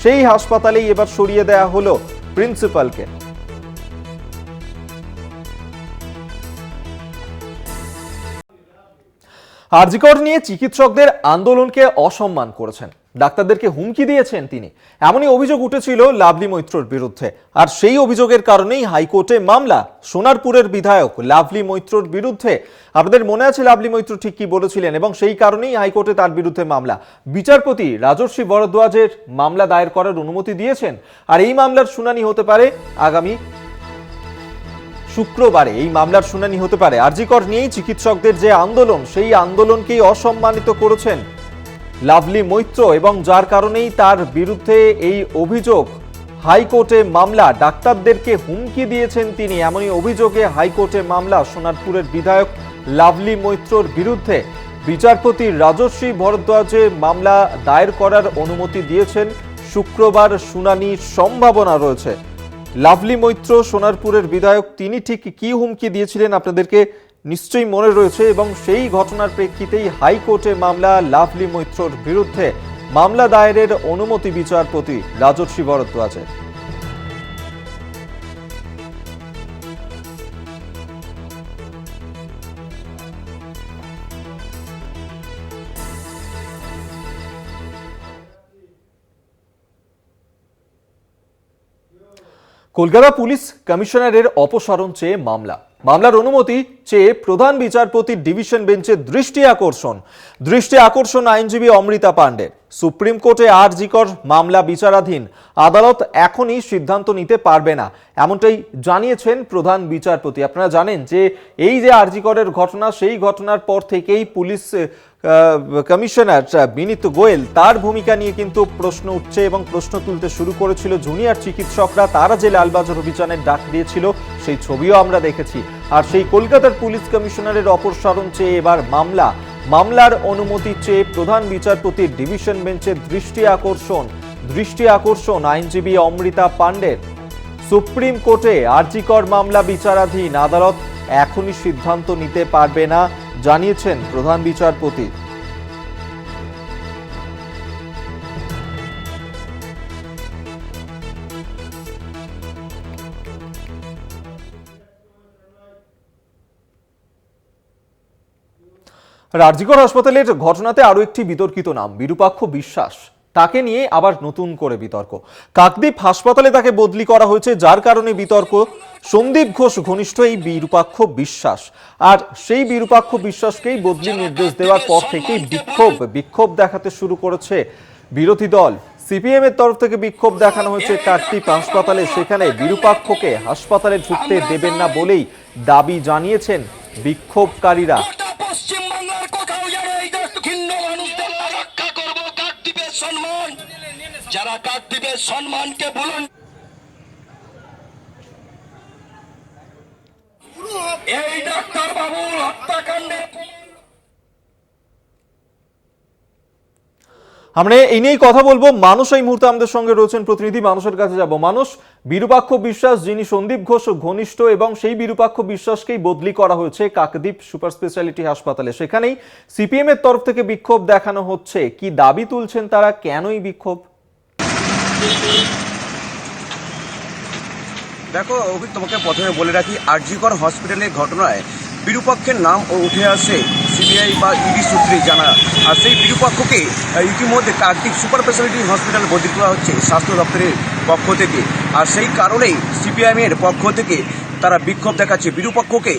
সেই হাসপাতালেই এবার সরিয়ে দেওয়া হলো প্রিন্সিপালকে। আরজি কর নিয়ে চিকিৎসকদের আন্দোলনকে অসম্মান করেছেন, ডাক্তারদেরকে হুমকি দিয়েছেন তিনি, এমনই অভিযোগ উঠেছিল লাভলি মৈত্রর বিরুদ্ধে। আর সেই অভিযোগের কারণেই হাইকোর্টে মামলা সোনারপুরের বিধায়ক লাভলি মৈত্রর বিরুদ্ধে। আপনাদের মনে আছে লাভলি মৈত্র ঠিক কি বলেছিলেন, এবং সেই কারণেই হাইকোর্টে তার বিরুদ্ধে মামলা। বিচারপতি রাজর্ষি ভরদ্বাজের মামলা দায়ের করার অনুমতি দিয়েছেন। আর এই মামলার শুনানি হতে পারে আগামী শুক্রবারে। এই মামলার শুনানি হতে পারে। আরজি কর নিয়েই চিকিৎসকদের যে আন্দোলন, সেই আন্দোলনকেই অসম্মানিত করেছেন লাভলি মৈত্র, এবং যার কারণেই তার বিরুদ্ধে এই অভিযোগ। হাইকোর্টে মামলা, ডাক্তারদেরকে হুমকি দিয়েছেন তিনি, এমনই অভিযোগে হাইকোর্টে মামলা সোনারপুরের বিধায়ক লাভলি মৈত্রর বিরুদ্ধে। বিচারপতি রাজর্ষি ভরদ্বাজে মামলা দায়ের করার অনুমতি দিয়েছেন। শুক্রবার শুনানির সম্ভাবনা রয়েছে। লাভলি মৈত্র সোনারপুরের বিধায়ক, তিনি ঠিক কি হুমকি দিয়েছিলেন আপনাদেরকে নিশ্চয়ই মনে রয়েছে, এবং সেই ঘটনার প্রেক্ষিতেই হাইকোর্টে মামলা লাভলি মৈত্রর বিরুদ্ধে। মামলা দায়েরের অনুমতি বিচারপতি রাজর্ষি ভরদ্বাজের। কলকাতা পুলিশ কমিশনারের অপসারণ চেয়ে মামলার অনুমতি চেয়ে প্রধান বিচারপতির ডিভিশন বেঞ্চের দৃষ্টি আকর্ষণ আইনজীবী অমৃতা পাণ্ডের। সুপ্রিম কোর্টে আরজি কর মামলা বিচারাধীন, আদালত এখনই সিদ্ধান্ত নিতে পারবে না, এমনটাই জানিয়েছেন প্রধান বিচারপতি। আপনারা জানেন যে এই যে আরজি করের ঘটনা, সেই ঘটনার পর থেকেই পুলিশ কমিশনার বিনীত গোয়েল, তার ভূমিকা নিয়ে কিন্তু প্রশ্ন উঠছে এবং প্রশ্ন তুলতে শুরু করেছিল জুনিয়র চিকিৎসকরা। তারা যে লালবাজার অভিযানের ডাক দিয়েছিল সেই ছবিও আমরা দেখেছি। আর সেই কলকাতার পুলিশ কমিশনারের অপসারণ চেয়ে এবার মামলার অনুমতি চেয়ে প্রধান বিচারপতির ডিভিশন বেঞ্চের দৃষ্টি আকর্ষণ আইনজীবী অমৃতা পাণ্ডের। সুপ্রিম কোর্টে আরজি কর মামলা বিচারাধীন, আদালত এখনই সিদ্ধান্ত নিতে পারবে না, জানিয়েছেন প্রধান বিচারপতি। আরজি কর হাসপাতালের ঘটনাতে আরো একটি বিতর্কিত নাম, বিরূপাক্ষ বিশ্বাস। তাকে নিয়ে আবার নতুন করে বিতর্ক। কাকদ্বীপ হাসপাতালে তাকে বদলি করা হয়েছে, যার কারণে বিতর্ক। সন্দীপ ঘোষ ঘনিষ্ঠ এই বিরূপাক্ষ বিশ্বাস, আর সেই বিরূপাক্ষ বিশ্বাসকেই বদলির নির্দেশ দেওয়ার পর থেকেই বিক্ষোভ দেখাতে শুরু করেছে বিরোধী দল। সিপিএম এর তরফ থেকে বিক্ষোভ দেখানো হয়েছে কাকদ্বীপ হাসপাতালে। সেখানে বিরূপাক্ষকে হাসপাতালে ঢুকতে দেবেন না বলেই দাবি জানিয়েছেন বিক্ষোভকারীরা। যারা কাকদ্বীপের সম্মানকে ভুলুন, এই ডাক্তার বাবুর হত্যাকাণ্ডে আমরা এই নিয়েই কথা বলবো। মানুষ এই মুহূর্তে আমাদের সঙ্গে রয়েছেন, প্রতিনিধি মানুষের কাছে যাব। মানুষ, বিরূপাক্ষ বিশ্বাস যিনি সন্দীপ ঘোষ ঘনিষ্ঠ, এবং সেই বিরূপাক্ষ বিশ্বাসকেই বদলি করা হয়েছে কাকদ্বীপ সুপার স্পেশালিটি হাসপাতালে। সেখানেই সিপিএম এর তরফ থেকে বিক্ষোভ দেখানো হচ্ছে। কি দাবি তুলছেন তারা, কেনই বিক্ষোভ? দেখো অভিক, তোমাকে প্রথমে বলে রাখি, আরজিকর হসপিটালের ঘটনায় বিরূপক্ষের নাম উঠে আসে সিবিআই বা ইডি সূত্রে জানা। আর সেই বিরূপক্ষকে ইতিমধ্যে কাকদ্বীপ সুপার স্পেশালিটি হসপিটালে বদলি করা হচ্ছে স্বাস্থ্য দপ্তরের পক্ষ থেকে। আর সেই কারণেই সিপিআইএমের পক্ষ থেকে তারা বিক্ষোভ দেখাচ্ছে বিরূপক্ষকে।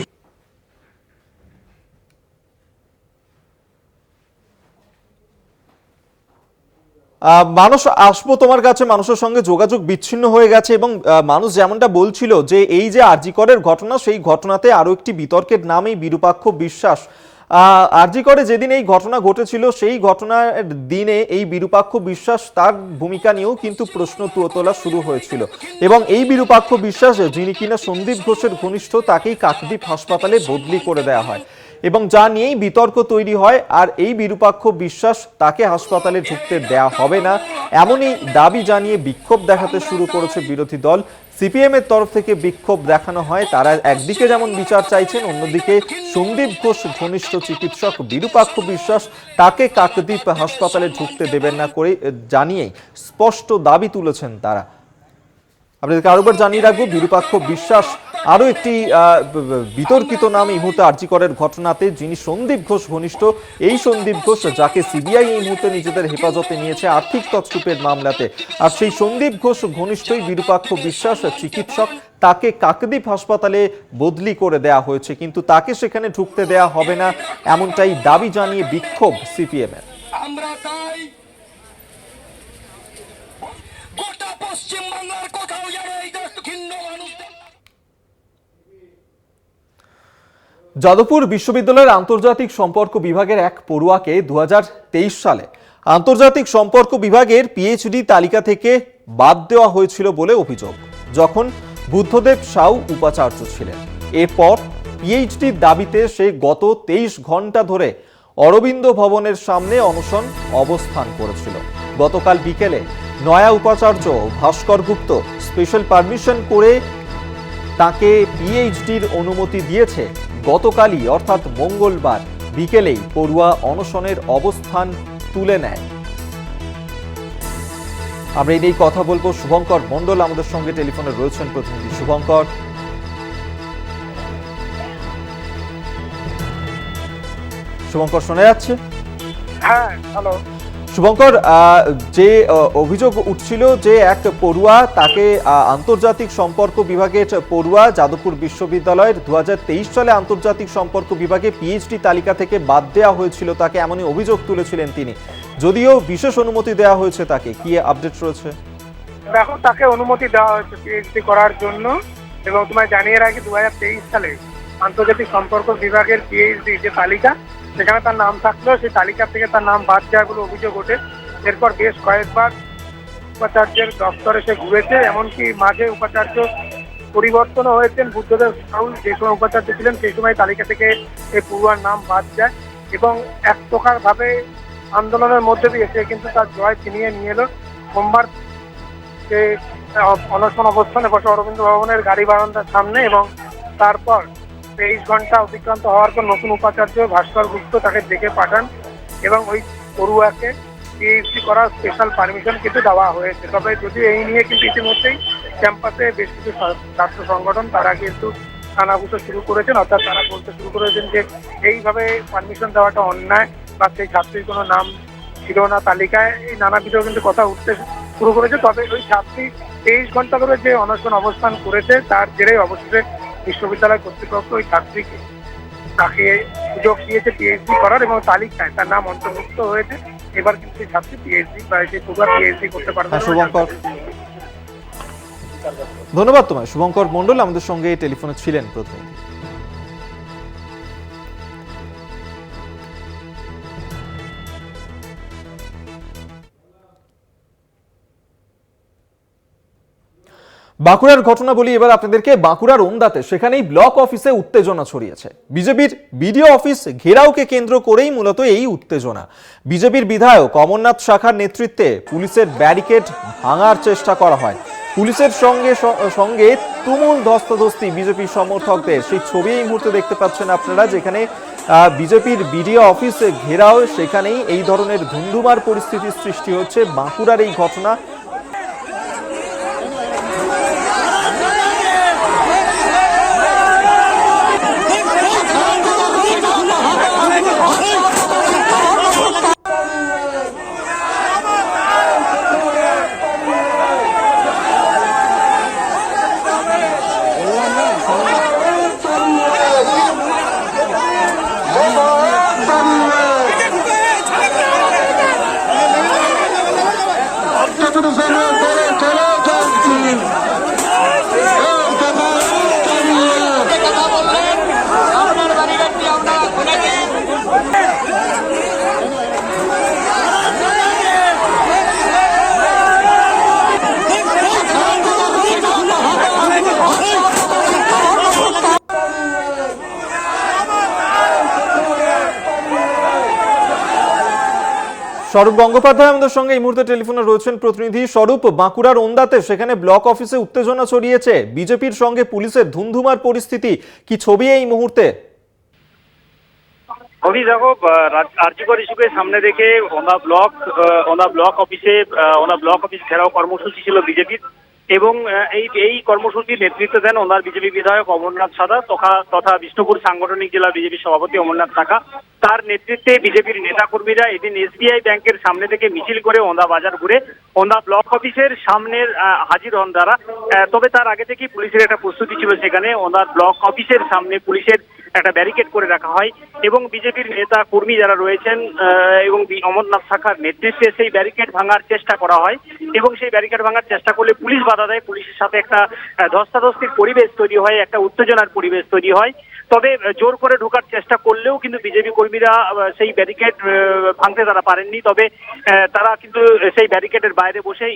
মানুষ, আসবো তোমার কাছে। মানুষের সঙ্গে যোগাযোগ বিচ্ছিন্ন হয়ে গেছে এবং মানুষ যেমনটা বলছিল যে এই যে আরজি করের ঘটনা, সেই ঘটনাতে আরো একটি বিতর্কের নামই বিরূপাক্ষ বিশ্বাস। আরজি করে যেদিন এই ঘটনা ঘটেছিল সেই ঘটনার দিনে এই বিরূপাক্ষ বিশ্বাস তার ভূমিকা নিয়েও কিন্তু প্রশ্ন তোলা শুরু হয়েছিল এবং এই বিরূপাক্ষ বিশ্বাস যিনি কিনা সন্দীপ ঘোষের ঘনিষ্ঠ, তাকেই কাকদ্বীপ হাসপাতালে বদলি করে দেওয়া হয় এবং যা নিয়েই বিতর্ক তৈরি হয়। আর এই বিরূপাক্ষ বিশ্বাস তাকে হাসপাতালে ঢুকতে দেওয়া হবে না এমনই দাবি জানিয়ে বিক্ষোভ দেখাতে শুরু করেছে বিরোধী দল। সিপিএম এর তরফ থেকে বিক্ষোভ দেখানো হয়। তারা একদিকে যেমন বিচার চাইছেন, অন্যদিকে সন্দীপ ঘোষ ঘনিষ্ঠ চিকিৎসক বিরূপাক্ষ বিশ্বাস তাকে কাকদ্বীপ হাসপাতালে ঢুকতে দেবেন না করে জানিয়েই স্পষ্ট দাবি তুলেছেন তারা। আপনাদেরকে আরো একবার জানিয়ে রাখবো, বিরূপাক্ষ বিশ্বাস আরো একটি বিতর্কিত নাম এই মুহূর্তে আরজি করের ঘটনাতে, যিনি সন্দীপ ঘোষ ঘনিষ্ঠ। এই সন্দীপ ঘোষ যাকে সিবিআই এই মুহূর্তে নিজেদের হেফাজতে নিয়েছে আর্থিক তছরূপের মামলাতে, আর সেই সন্দীপ ঘোষ ঘনিষ্ঠই বিরূপাক্ষ বিশ্বাস চিকিৎসক, তাকে কাকদ্বীপ হাসপাতালে বদলি করে দেওয়া হয়েছে, কিন্তু তাকে সেখানে ঢুকতে দেওয়া হবে না এমনটাই দাবি জানিয়ে বিক্ষোভ সিপিএম এর। আমরা তাই গোটা পশ্চিমবাংলার কোথাও যেন এই দক্ষিণ মানুষদের। যাদবপুর বিশ্ববিদ্যালয়ের আন্তর্জাতিক সম্পর্ক বিভাগের এক পড়ুয়াকে 2023 সালে আন্তর্জাতিক সম্পর্ক বিভাগের পিএইচডি তালিকা থেকে বাদ দেওয়া হয়েছিল বলে অভিযোগ, যখন বুদ্ধদেব সাউ উপাচার্য ছিলেন। এরপর পিএইচডির দাবিতে সে গত 23 ঘন্টা ধরে অরবিন্দ ভবনের সামনে অনশন অবস্থান করেছিল। গতকাল বিকেলে নয়া উপাচার্য ভাস্কর গুপ্ত স্পেশাল পারমিশন করে তাকে পিএইচডির অনুমতি দিয়েছে। গতকালই অর্থাৎ মঙ্গলবার বিকেলেই পড়ুয়া অনশনের অবস্থান তুলে নেয়। আমরা এই নিয়ে কথা বলবো। শুভঙ্কর মণ্ডল আমাদের সঙ্গে টেলিফোনে রয়েছেন প্রতিনিধি। শুভঙ্কর, শোনা যাচ্ছে? হ্যাঁ, হ্যালো শুভঙ্কর, যে অভিযোগ উঠছিল যে এক পড়ুয়া, তাকে আন্তর্জাতিক সম্পর্ক বিভাগের পড়ুয়া যাদবপুর বিশ্ববিদ্যালয়ের 2023 সালে আন্তর্জাতিক সম্পর্ক বিভাগে পিএইচডি তালিকা থেকে বাদ দেওয়া হয়েছিল তাকে, এমনই অভিযোগ তুলেছিলেন তিনি। যদিও বিশেষ অনুমতি দেওয়া হয়েছে তাকে, কি আপডেট রয়েছে? দেখো, তাকে অনুমতি দেওয়া হয়েছে পিএইচডি করার জন্য এবং তোমায় জানিয়ে রাখি 2023 সালে আন্তর্জাতিক সম্পর্ক বিভাগের পিএইচডি যে তালিকা, সেখানে তার নাম থাকলেও সেই তালিকা থেকে তার নাম বাদ দেওয়া বলে অভিযোগ ওঠে। এরপর বেশ কয়েকবার উপাচার্যের দপ্তরে সে ঘুরেছে, এমনকি মাঝে উপাচার্য পরিবর্তনও হয়েছেন। বুদ্ধদেব সাউ যে সময় উপাচার্য ছিলেন সেই সময় তালিকা থেকে এই পড়ুয়ার নাম বাদ যায় এবং এক প্রকার ভাবে আন্দোলনের মধ্যে দিয়ে সে কিন্তু তার জয় ছিনিয়ে নিয়ে এলো। সোমবার সে অনশন অবস্থানে বসে অরবিন্দ ভবনের গাড়ি বারান্দার সামনে এবং তারপর 23 ঘন্টা অতিক্রান্ত হওয়ার পর নতুন উপাচার্য ভাস্কর গুপ্ত তাকে ডেকে পাঠান এবং ওই পড়ুয়াকে পিএইচডি করার স্পেশাল পারমিশন কিন্তু দেওয়া হয়েছে। তবে যদিও এই নিয়ে কিন্তু ইতিমধ্যেই ক্যাম্পাসে বেশ কিছু ছাত্র সংগঠন তারা কিন্তু কানাঘুষো শুরু করেছেন, অর্থাৎ তারা বলতে শুরু করেছেন যে এইভাবে পারমিশন দেওয়াটা অন্যায় বা সেই ছাত্রীর কোনো নাম ছিল না তালিকায়, এই নানাবিধ কিন্তু কথা উঠতে শুরু করেছে। তবে ওই ছাত্রী 23 ঘন্টা ধরে যে অনশন অবস্থান করেছে তার জেরে অবশেষে বিশ্ববিদ্যালয় কর্তৃপক্ষ ওই ছাত্রীকে তাকে সুযোগ দিয়েছে পিএইচডি করার এবং তালিকায় তার নাম অন্তর্ভুক্ত হয়েছে। এবার কিন্তু সেই ছাত্রী পিএইচডি বা সেই পড়ুয়া পিএইচডি করতে পারবে। ধন্যবাদ তোমায় শুভঙ্কর মণ্ডল, আমাদের সঙ্গে টেলিফোনে ছিলেন প্রতিনিধি। বাঁকুড়ার ঘটনা বলি এবার আপনাদেরকে। বাঁকুড়ার ওন্দাতে সেখানেই ব্লক অফিসে উত্তেজনা ছড়িয়েছে। বিজেপির বিডিও অফিস ঘেরাওকে কেন্দ্র করেই মূলত এই উত্তেজনা। বিজেপির বিধায়ক অমরনাথ শাখার নেতৃত্বে পুলিশের ব্যারিকেড ভাঙার চেষ্টা করা হয়। পুলিশের সঙ্গে তুমুল ধস্তাধস্তি বিজেপি সমর্থকদের, সেই ছবি এই মুহূর্তে দেখতে পাচ্ছেন আপনারা, যেখানে বিজেপির বিডিও অফিস ঘেরাও, সেখানেই এই ধরনের ধুন্ধুমার পরিস্থিতির সৃষ্টি হচ্ছে। বাঁকুড়ার এই ঘটনা। স্বরূপ গঙ্গোপাধ্যায় আমাদের সঙ্গে এই মুহূর্তে টেলিফোনে রয়েছেন প্রতিনিধি। স্বরূপ, বাঁকুড়ার ওন্দাতে সেখানে ব্লক অফিসে উত্তেজনা ছড়িয়েছে, বিজেপির সঙ্গে পুলিশের ধুন্ধুমার পরিস্থিতি, কি ছবি এই মুহূর্তে? অভি দেখো, আরজিকর ইস্যুকে সামনে রেখে ওনা ব্লক অফিস ঘেরাও কর্মসূচি ছিল বিজেপির, এবং এই কর্মসূচির নেতৃত্ব দেন ওনার বিজেপি বিধায়ক অমরনাথ সাদা তথা বিষ্ণুপুর সাংগঠনিক জেলা বিজেপি সভাপতি অমরনাথ সাখা। তার নেতৃত্বে বিজেপির নেতাকর্মীরা এদিন এসবিআই ব্যাংকের সামনে থেকে মিছিল করে ওন্দা বাজার ঘুরে ওন্দা ব্লক অফিসের সামনের হাজির হন তারা। তবে তার আগে থেকেই পুলিশের একটা প্রস্তুতি ছিল সেখানে। ওন্দা ব্লক অফিসের সামনে পুলিশের একটা ব্যারিকেড করে রাখা হয় এবং বিজেপির নেতা কর্মী যারা রয়েছেন এবং অমরনাথ শাখার নেতৃত্বে সেই ব্যারিকেড ভাঙার চেষ্টা করা হয়, এবং সেই ব্যারিকেড ভাঙার চেষ্টা করলে পুলিশ বাধা দেয়। পুলিশের সাথে একটা ধস্তাধস্তির পরিবেশ তৈরি হয়, একটা উত্তেজনার পরিবেশ তৈরি হয়। তবে জোর করে ঢোকার চেষ্টা করলেও কিন্তু বিজেপি কর্মীরা সেই ব্যারিকেড ভাঙতে তারা পারেননি। তবে তারা কিন্তু সেই ব্যারিকেডের বাইরে বসে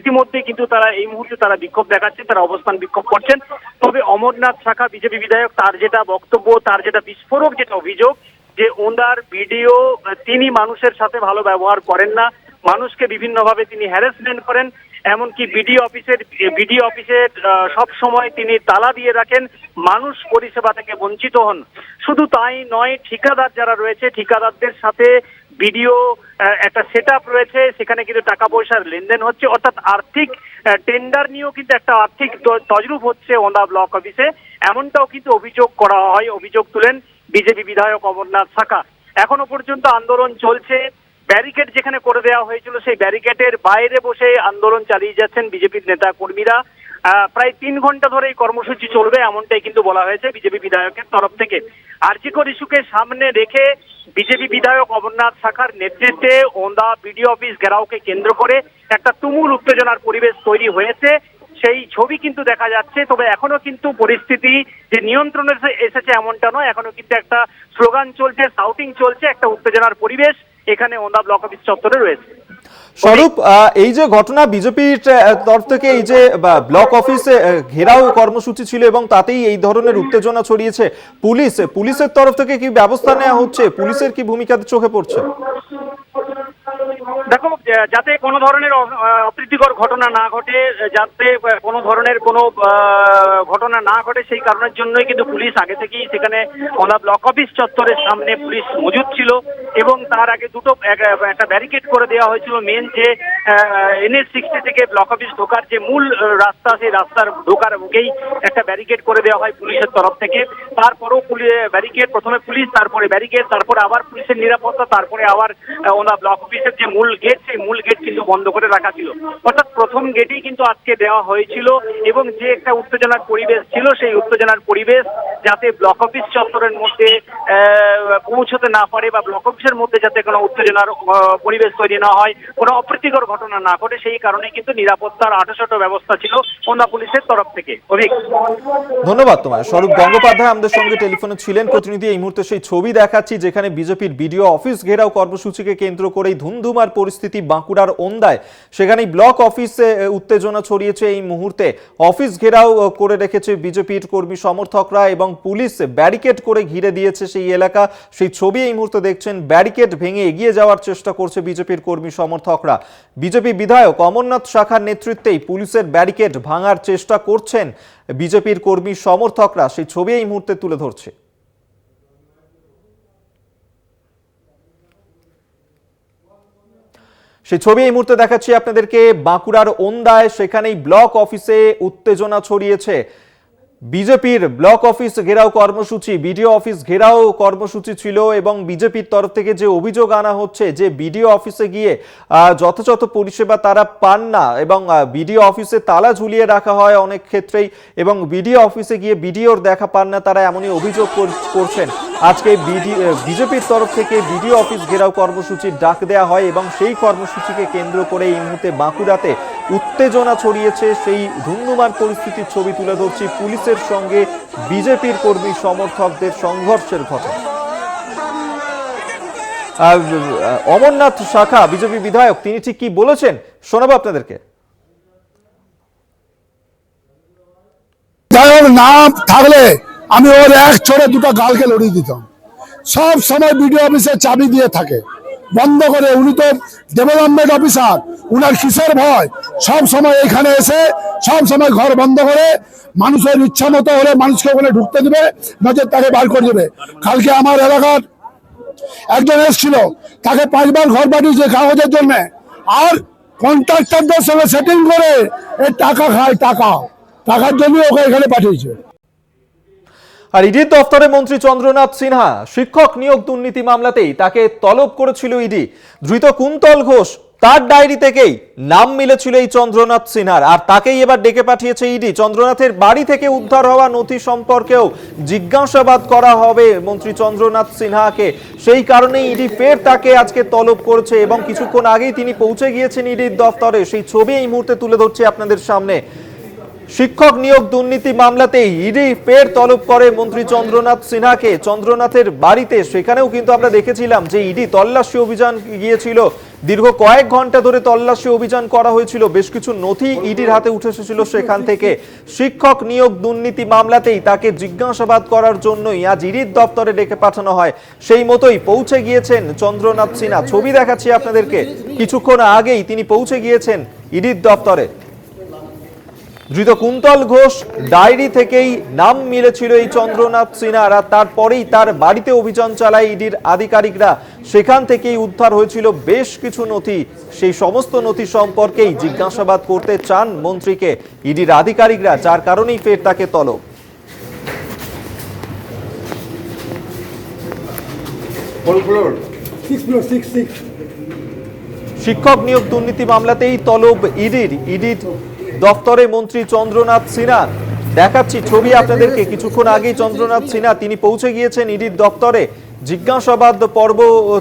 ইতিমধ্যেই কিন্তু তারা এই মুহূর্তে তারা বিক্ষোভ দেখাচ্ছেন, তারা অবস্থান বিক্ষোভ করছেন। তবে অমরনাথ শাখা বিজেপি বিধায়ক, তার যেটা বক্তব্য, তার যেটা বিস্ফোরক যেটা অভিযোগ, যে ওনার ভিডিও তিনি মানুষের সাথে ভালো ব্যবহার করেন না, মানুষকে বিভিন্নভাবে তিনি হ্যারাসমেন্ট করেন, এমনকি বিডিও অফিসের সব সময় তিনি তালা দিয়ে রাখেন, মানুষ পরিষেবা থেকে বঞ্চিত হন। শুধু তাই নয়, ঠিকাদার যারা রয়েছে ঠিকাদারদের সাথে ভিডিও একটা সেটআপ রয়েছে, সেখানে কিন্তু টাকা পয়সার লেনদেন হচ্ছে, অর্থাৎ আর্থিক টেন্ডার নিয়েও কিন্তু একটা আর্থিক তজরুপ হচ্ছে ওন্দা ব্লক অফিসে, এমনটাও কিন্তু অভিযোগ করা হয়, অভিযোগ তুলেন বিজেপি বিধায়ক অমরনাথ শাখা। এখনো পর্যন্ত আন্দোলন চলছে। ব্যারিকেড যেখানে করে দেওয়া হয়েছিল সেই ব্যারিকেডের বাইরে বসে আন্দোলন চালিয়ে যাচ্ছেন বিজেপির নেতা কর্মীরা। প্রায় 3 ঘন্টা ধরে এই কর্মসূচি চলবে, এমনটাই কিন্তু বলা হয়েছে বিজেপি বিধায়কের তরফ থেকে। আরজিকর ইস্যুকে সামনে রেখে বিজেপি বিধায়ক অমরনাথ শাখার নেতৃত্বে ওন্দা বিডিও অফিস ঘেরাওকে কেন্দ্র করে একটা তুমুল উত্তেজনার পরিবেশ তৈরি হয়েছে, সেই ছবি কিন্তু দেখা যাচ্ছে। তবে এখনো কিন্তু পরিস্থিতি যে নিয়ন্ত্রণে এসেছে এমনটা নয়, এখনো কিন্তু একটা স্লোগান চলছে, সাউটিং চলছে, একটা উত্তেজনার পরিবেশ এখানে ওন্দা ব্লক অফিস চত্বরে রয়েছে। স্বরূপ, এই যে ঘটনা, বিজেপির তরফ থেকে এই যে ব্লক অফিসে ঘেরাও কর্মসূচি ছিল এবং তাতেই এই ধরনের উত্তেজনা ছড়িয়েছে, পুলিশের তরফ থেকে কি ব্যবস্থা নেওয়া হচ্ছে? পুলিশের কি ভূমিকা চোখে পড়ছে? দেখো, যাতে কোনো ধরনের অপ্রীতিকর ঘটনা না ঘটে, যাতে কোনো ধরনের কোনো ঘটনা না ঘটে, সেই কারণের জন্যই কিন্তু পুলিশ আগে থেকেই সেখানে ওন্দা ব্লক অফিস চত্বরের সামনে পুলিশ মজুদ ছিল, এবং তার আগে একটা ব্যারিকেড করে দেওয়া হয়েছিল। মেন যে NH-60 থেকে ব্লক অফিস ঢোকার যে মূল রাস্তা, সেই রাস্তার ঢোকার মুখেই একটা ব্যারিকেড করে দেওয়া হয় পুলিশের তরফ থেকে। তারপরও ব্যারিকেড, প্রথমে পুলিশ, তারপরে ব্যারিকেড, তারপরে আবার পুলিশের নিরাপত্তা, তারপরে আবার ওন্দা ব্লক অফিসের যে মূল গেট, সেই মূল গেট কিন্তু বন্ধ করে রাখা ছিল। অর্থাৎ প্রথম গেটেই কিন্তু আজকে দেওয়া হয়েছিল, এবং যে একটা উত্তেজনার পরিবেশ ছিল, সেই উত্তেজনার পরিবেশ যাতে ব্লক অফিস চত্বরের মধ্যে পৌঁছতে না পারে, বা ব্লক অফিসের মধ্যে যাতে কোনো উত্তেজনার পরিবেশ তৈরি না হয়, কোনো অপ্রীতিকর ঘটনা না ঘটে, সেই কারণে কিন্তু নিরাপত্তার আঁটসাঁট ব্যবস্থা ছিল ওন্দা পুলিশের তরফ থেকে। ধন্যবাদ তোমায়। স্বরূপ গঙ্গোপাধ্যায় আমাদের সঙ্গে টেলিফোনে ছিলেন প্রতিনিধি। এই মুহূর্তে সেই ছবি দেখাচ্ছি যেখানে বিজেপির বিডিও অফিস ঘেরাও কর্মসূচিকে কেন্দ্র করেই ধুমধুমার পরিস্থিতি বাঁকুড়ার ওন্দায়। সেখানেই ব্লক অফিসে উত্তেজনা ছড়িয়েছে এই মুহূর্তে। অফিস ঘেরাও করে রেখেছে বিজেপির কর্মী সমর্থকরা এবং পুলিশ ব্যারিকেড করে ঘিরে দিয়েছে সেই এলাকা। সেই ছবি এই মুহূর্তে দেখছেন। ব্যারিকেড ভেঙে এগিয়ে যাওয়ার চেষ্টা করছে বিজেপির কর্মী সমর্থকরা। বিজেপি বিধায়ক অমরনাথ শাখার নেতৃত্বেই পুলিশের ব্যারিকেড ভাঙার চেষ্টা করছেন বিজেপির কর্মী সমর্থকরা। সেই ছবি এই মুহূর্তে তুলে ধরছে। সেই ছবি এই মুহূর্তে দেখাচ্ছি আপনাদেরকে বাঁকুড়ার ওন্দায়। সেখানেই ব্লক অফিসে উত্তেজনা ছড়িয়েছে। বিজেপির ব্লক অফিস ঘেরাও কর্মসূচি, বিডিও অফিস ঘেরাও কর্মসূচি ছিল, এবং বিজেপির তরফ থেকে যে অভিযোগ আনা হচ্ছে যে বিডিও অফিসে গিয়ে যথাযথ পরিষেবা তারা পান না, এবং বিডিও অফিসে তালা ঝুলিয়ে রাখা হয় অনেক ক্ষেত্রেই, এবং বিডিও অফিসে গিয়ে বিডিওর দেখা পান না তারা, এমনই অভিযোগ করছেন। আজকে বিজেপির তরফ থেকে বিডিও অফিস ঘেরাও কর্মসূচির ডাক দেওয়া হয়, এবং সেই কর্মসূচিকে কেন্দ্র করে এই মুহূর্তে বাঁকুড়াতে উত্তেজনা ছড়িয়েছে। সেই ধুন্ধুমার পরিস্থিতির ছবি তুলে ধরছি। পুলিশের সঙ্গে বিজেপির কর্মী সমর্থকদের সংঘর্ষের ঘটনা। অমরনাথ শাখা বিজেপি বিধায়ক তিনি ঠিক কি বলেছেন শোনাবো আপনাদেরকে। নাম থাকলে আমি ওর এক ছোড়ে দুটো গালকে লড়িয়ে দিতাম। সব সময় বিডিও অফিসে চাবি দিয়ে থাকে, বন্ধ করে, উনি তো ডেভেলপমেন্ট অফিসার, উনার কিসের ভয়? সব সময় এখানে এসে সব সময় ঘর বন্ধ করে মানুষের ইচ্ছা মতো হলে মানুষকে ওখানে ঢুকতে দেবে, নজর তাকে বার করে দেবে। কালকে আমার এলাকার একজন এসেছিল, তাকে 5 বার ঘর পাঠিয়েছে কাগজের জন্য, আর কন্ট্রাক্টরদের সঙ্গে সেটিং করে টাকা খায়, টাকার জন্য ওকে এখানে পাঠিয়েছে। আর ইডির দফতরে মন্ত্রী চন্দ্রনাথ সিনহা শিক্ষক নিয়োগ দুর্নীতি মামলাতেই তাকে তলব করেছিল ইডি। ধৃত কুন্তল ঘোষ, তার ডায়েরি থেকেই নাম মিলেছিল এই চন্দ্রনাথ সিনহার, আর তাকেই এবার ডেকে পাঠিয়েছে ইডি। চন্দ্রনাথের বাড়ি থেকে উদ্ধার হওয়া নথি সম্পর্কেও জিজ্ঞাসাবাদ করা হবে মন্ত্রী চন্দ্রনাথ সিনহাকে। সেই কারণেই ইডি ফের তাকে আজকে তলব করেছে এবং কিছুক্ষণ আগেই তিনি পৌঁছে গিয়েছেন ইডির দফতরে। সেই ছবি এই মুহূর্তে তুলে ধরছি আপনাদের সামনে। শিক্ষক নিয়োগ দুর্নীতি মামলাতেই ইডি ফের তলব করে মন্ত্রী চন্দ্রনাথ সিনহাকে চন্দ্রনাথের বাড়িতে। সেখানেও কিন্তু আমরা দেখেছিলাম যে ইডি তল্লাশি অভিযান গিয়েছিল, দীর্ঘ কয়েক ঘন্টা ধরে তল্লাশি অভিযান করা হয়েছিল, বেশ কিছু নথি ইডির হাতে উঠে এসেছিল সেখান থেকে। শিক্ষক নিয়োগ দুর্নীতি মামলাতেই তাকে জিজ্ঞাসাবাদ করার জন্যই আজ ইডির দপ্তরে ডেকে পাঠানো হয়। সেই মতোই পৌঁছে গিয়েছেন চন্দ্রনাথ সিনহা। ছবি দেখাচ্ছি আপনাদেরকে, কিছুক্ষণ আগেই তিনি পৌঁছে গিয়েছেন ইডির দপ্তরে। ধৃত কুন্তল ঘোষ ডায়েরি থেকেই নাম মিলেছিল এই চন্দ্রনাথ সিনহার, আর তারপরেই তার বাড়িতে অভিযান চালায় ইডির আধিকারিকরা। সেখান থেকেই উদ্ধার হয়েছিল বেশ কিছু নথি। সেই সমস্ত নথি সম্পর্কেই জিজ্ঞাসাবাদ করতে চান মন্ত্রীকে ইডির আধিকারিকরা, যার কারণেই ফের তাকে তলব। শিক্ষক নিয়োগ দুর্নীতি মামলাতেই তলব ইডির দপ্তরে মন্ত্রী চন্দ্রনাথ সিনহা। দেখাচ্ছি ছবি আপনাদেরকে, কিছুক্ষণ আগেই চন্দ্রনাথ সিনহা তিনি পৌঁছে গিয়েছেন ইডির দপ্তরে। জিজ্ঞাসাবাদ পর্ব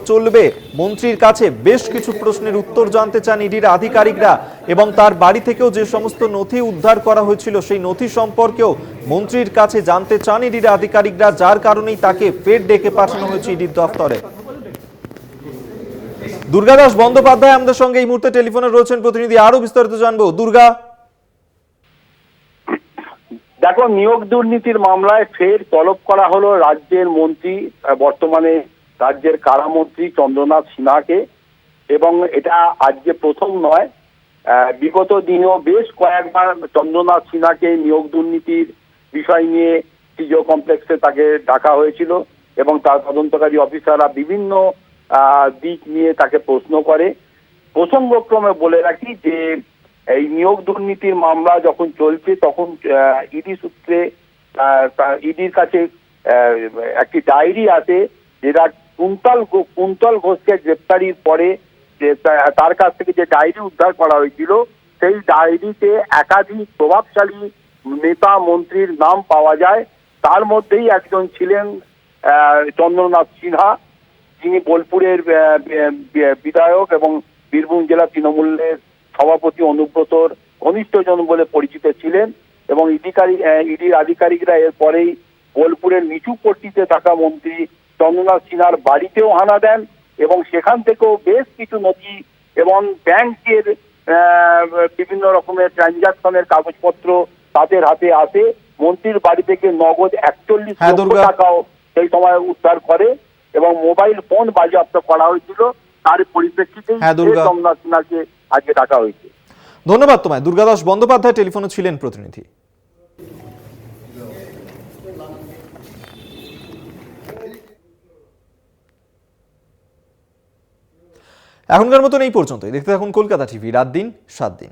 চলবে মন্ত্রীর কাছে। বেশ কিছু প্রশ্নের উত্তর জানতে চান ইডির আধিকারিকরা এবং তার বাড়ি থেকেও যে সমস্ত নথি উদ্ধার করা হয়েছিল সেই নথি সম্পর্কেও মন্ত্রীর কাছে জানতে চান ইডির আধিকারিকরা, যার কারণেই তাকে ফের ডেকে পাঠানো হয়েছে ইডির দপ্তরে। দুর্গাদাস বন্দ্যোপাধ্যায় আমাদের সঙ্গে এই মুহূর্তে টেলিফোনে রয়েছেন প্রতিনিধি, আরো বিস্তারিত জানবো। দুর্গা, দেখো, নিয়োগ দুর্নীতির মামলায় ফের তলব করা হলো রাজ্যের মন্ত্রী, বর্তমানে রাজ্যের কারামন্ত্রী চন্দ্রনাথ সিনহাকে। এবং এটা আজকে প্রথম নয়, বিগত দিনেও বেশ কয়েকবার চন্দ্রনাথ সিনহাকে নিয়োগ দুর্নীতির বিষয় নিয়ে সিজিও কমপ্লেক্সে তাকে ডাকা হয়েছিল এবং তার তদন্তকারী অফিসাররা বিভিন্ন দিক নিয়ে তাকে প্রশ্ন করে। প্রসঙ্গক্রমে বলে রাখি যে এই নিয়োগ দুর্নীতির মামলা যখন চলছে তখন ইডি সূত্রে ইডির কাছে একটি ডায়েরি আছে, যেটা কুন্তল ঘোষকে গ্রেপ্তারির পরে যে তার কাছ থেকে যে ডায়েরি উদ্ধার করা হয়েছিল, সেই ডায়েরিতে একাধিক প্রভাবশালী নেতা মন্ত্রীর নাম পাওয়া যায়। তার মধ্যেই একজন ছিলেন চন্দ্রনাথ সিনহা, যিনি বোলপুরের বিধায়ক এবং বীরভূম জেলা তৃণমূলের সভাপতি অনুব্রতর ঘনিষ্ঠজন বলে পরিচিত ছিলেন। এবং ইডির আধিকারিকরা এরপরেই বোলপুরের নিচু পট্টিতে থাকা মন্ত্রী চন্দ্রনাথ সিনহার বাড়িতেও হানা দেন এবং সেখান থেকেও বেশ কিছু নথি এবং ব্যাংকের বিভিন্ন রকমের ট্রানজাকশনের কাগজপত্র তাদের হাতে আসে। মন্ত্রীর বাড়ি থেকে নগদ 41 লক্ষ টাকাও সেই সময় উদ্ধার করে এবং মোবাইল ফোন বাজেয়াপ্ত করা হয়েছিল। তার পরিপ্রেক্ষিতেই চন্দ্রনাথ সিনহাকে আজকে ডাকা হয়েছে। ধন্যবাদ তোমায়। দুর্গাদাস বন্দ্যোপাধ্যায় টেলিফোনে ছিলেন প্রতিনিধি। এখনকার মতন এই পর্যন্তই। দেখতে থাকুন কলকাতা টিভি, রাত দিন 7 দিন।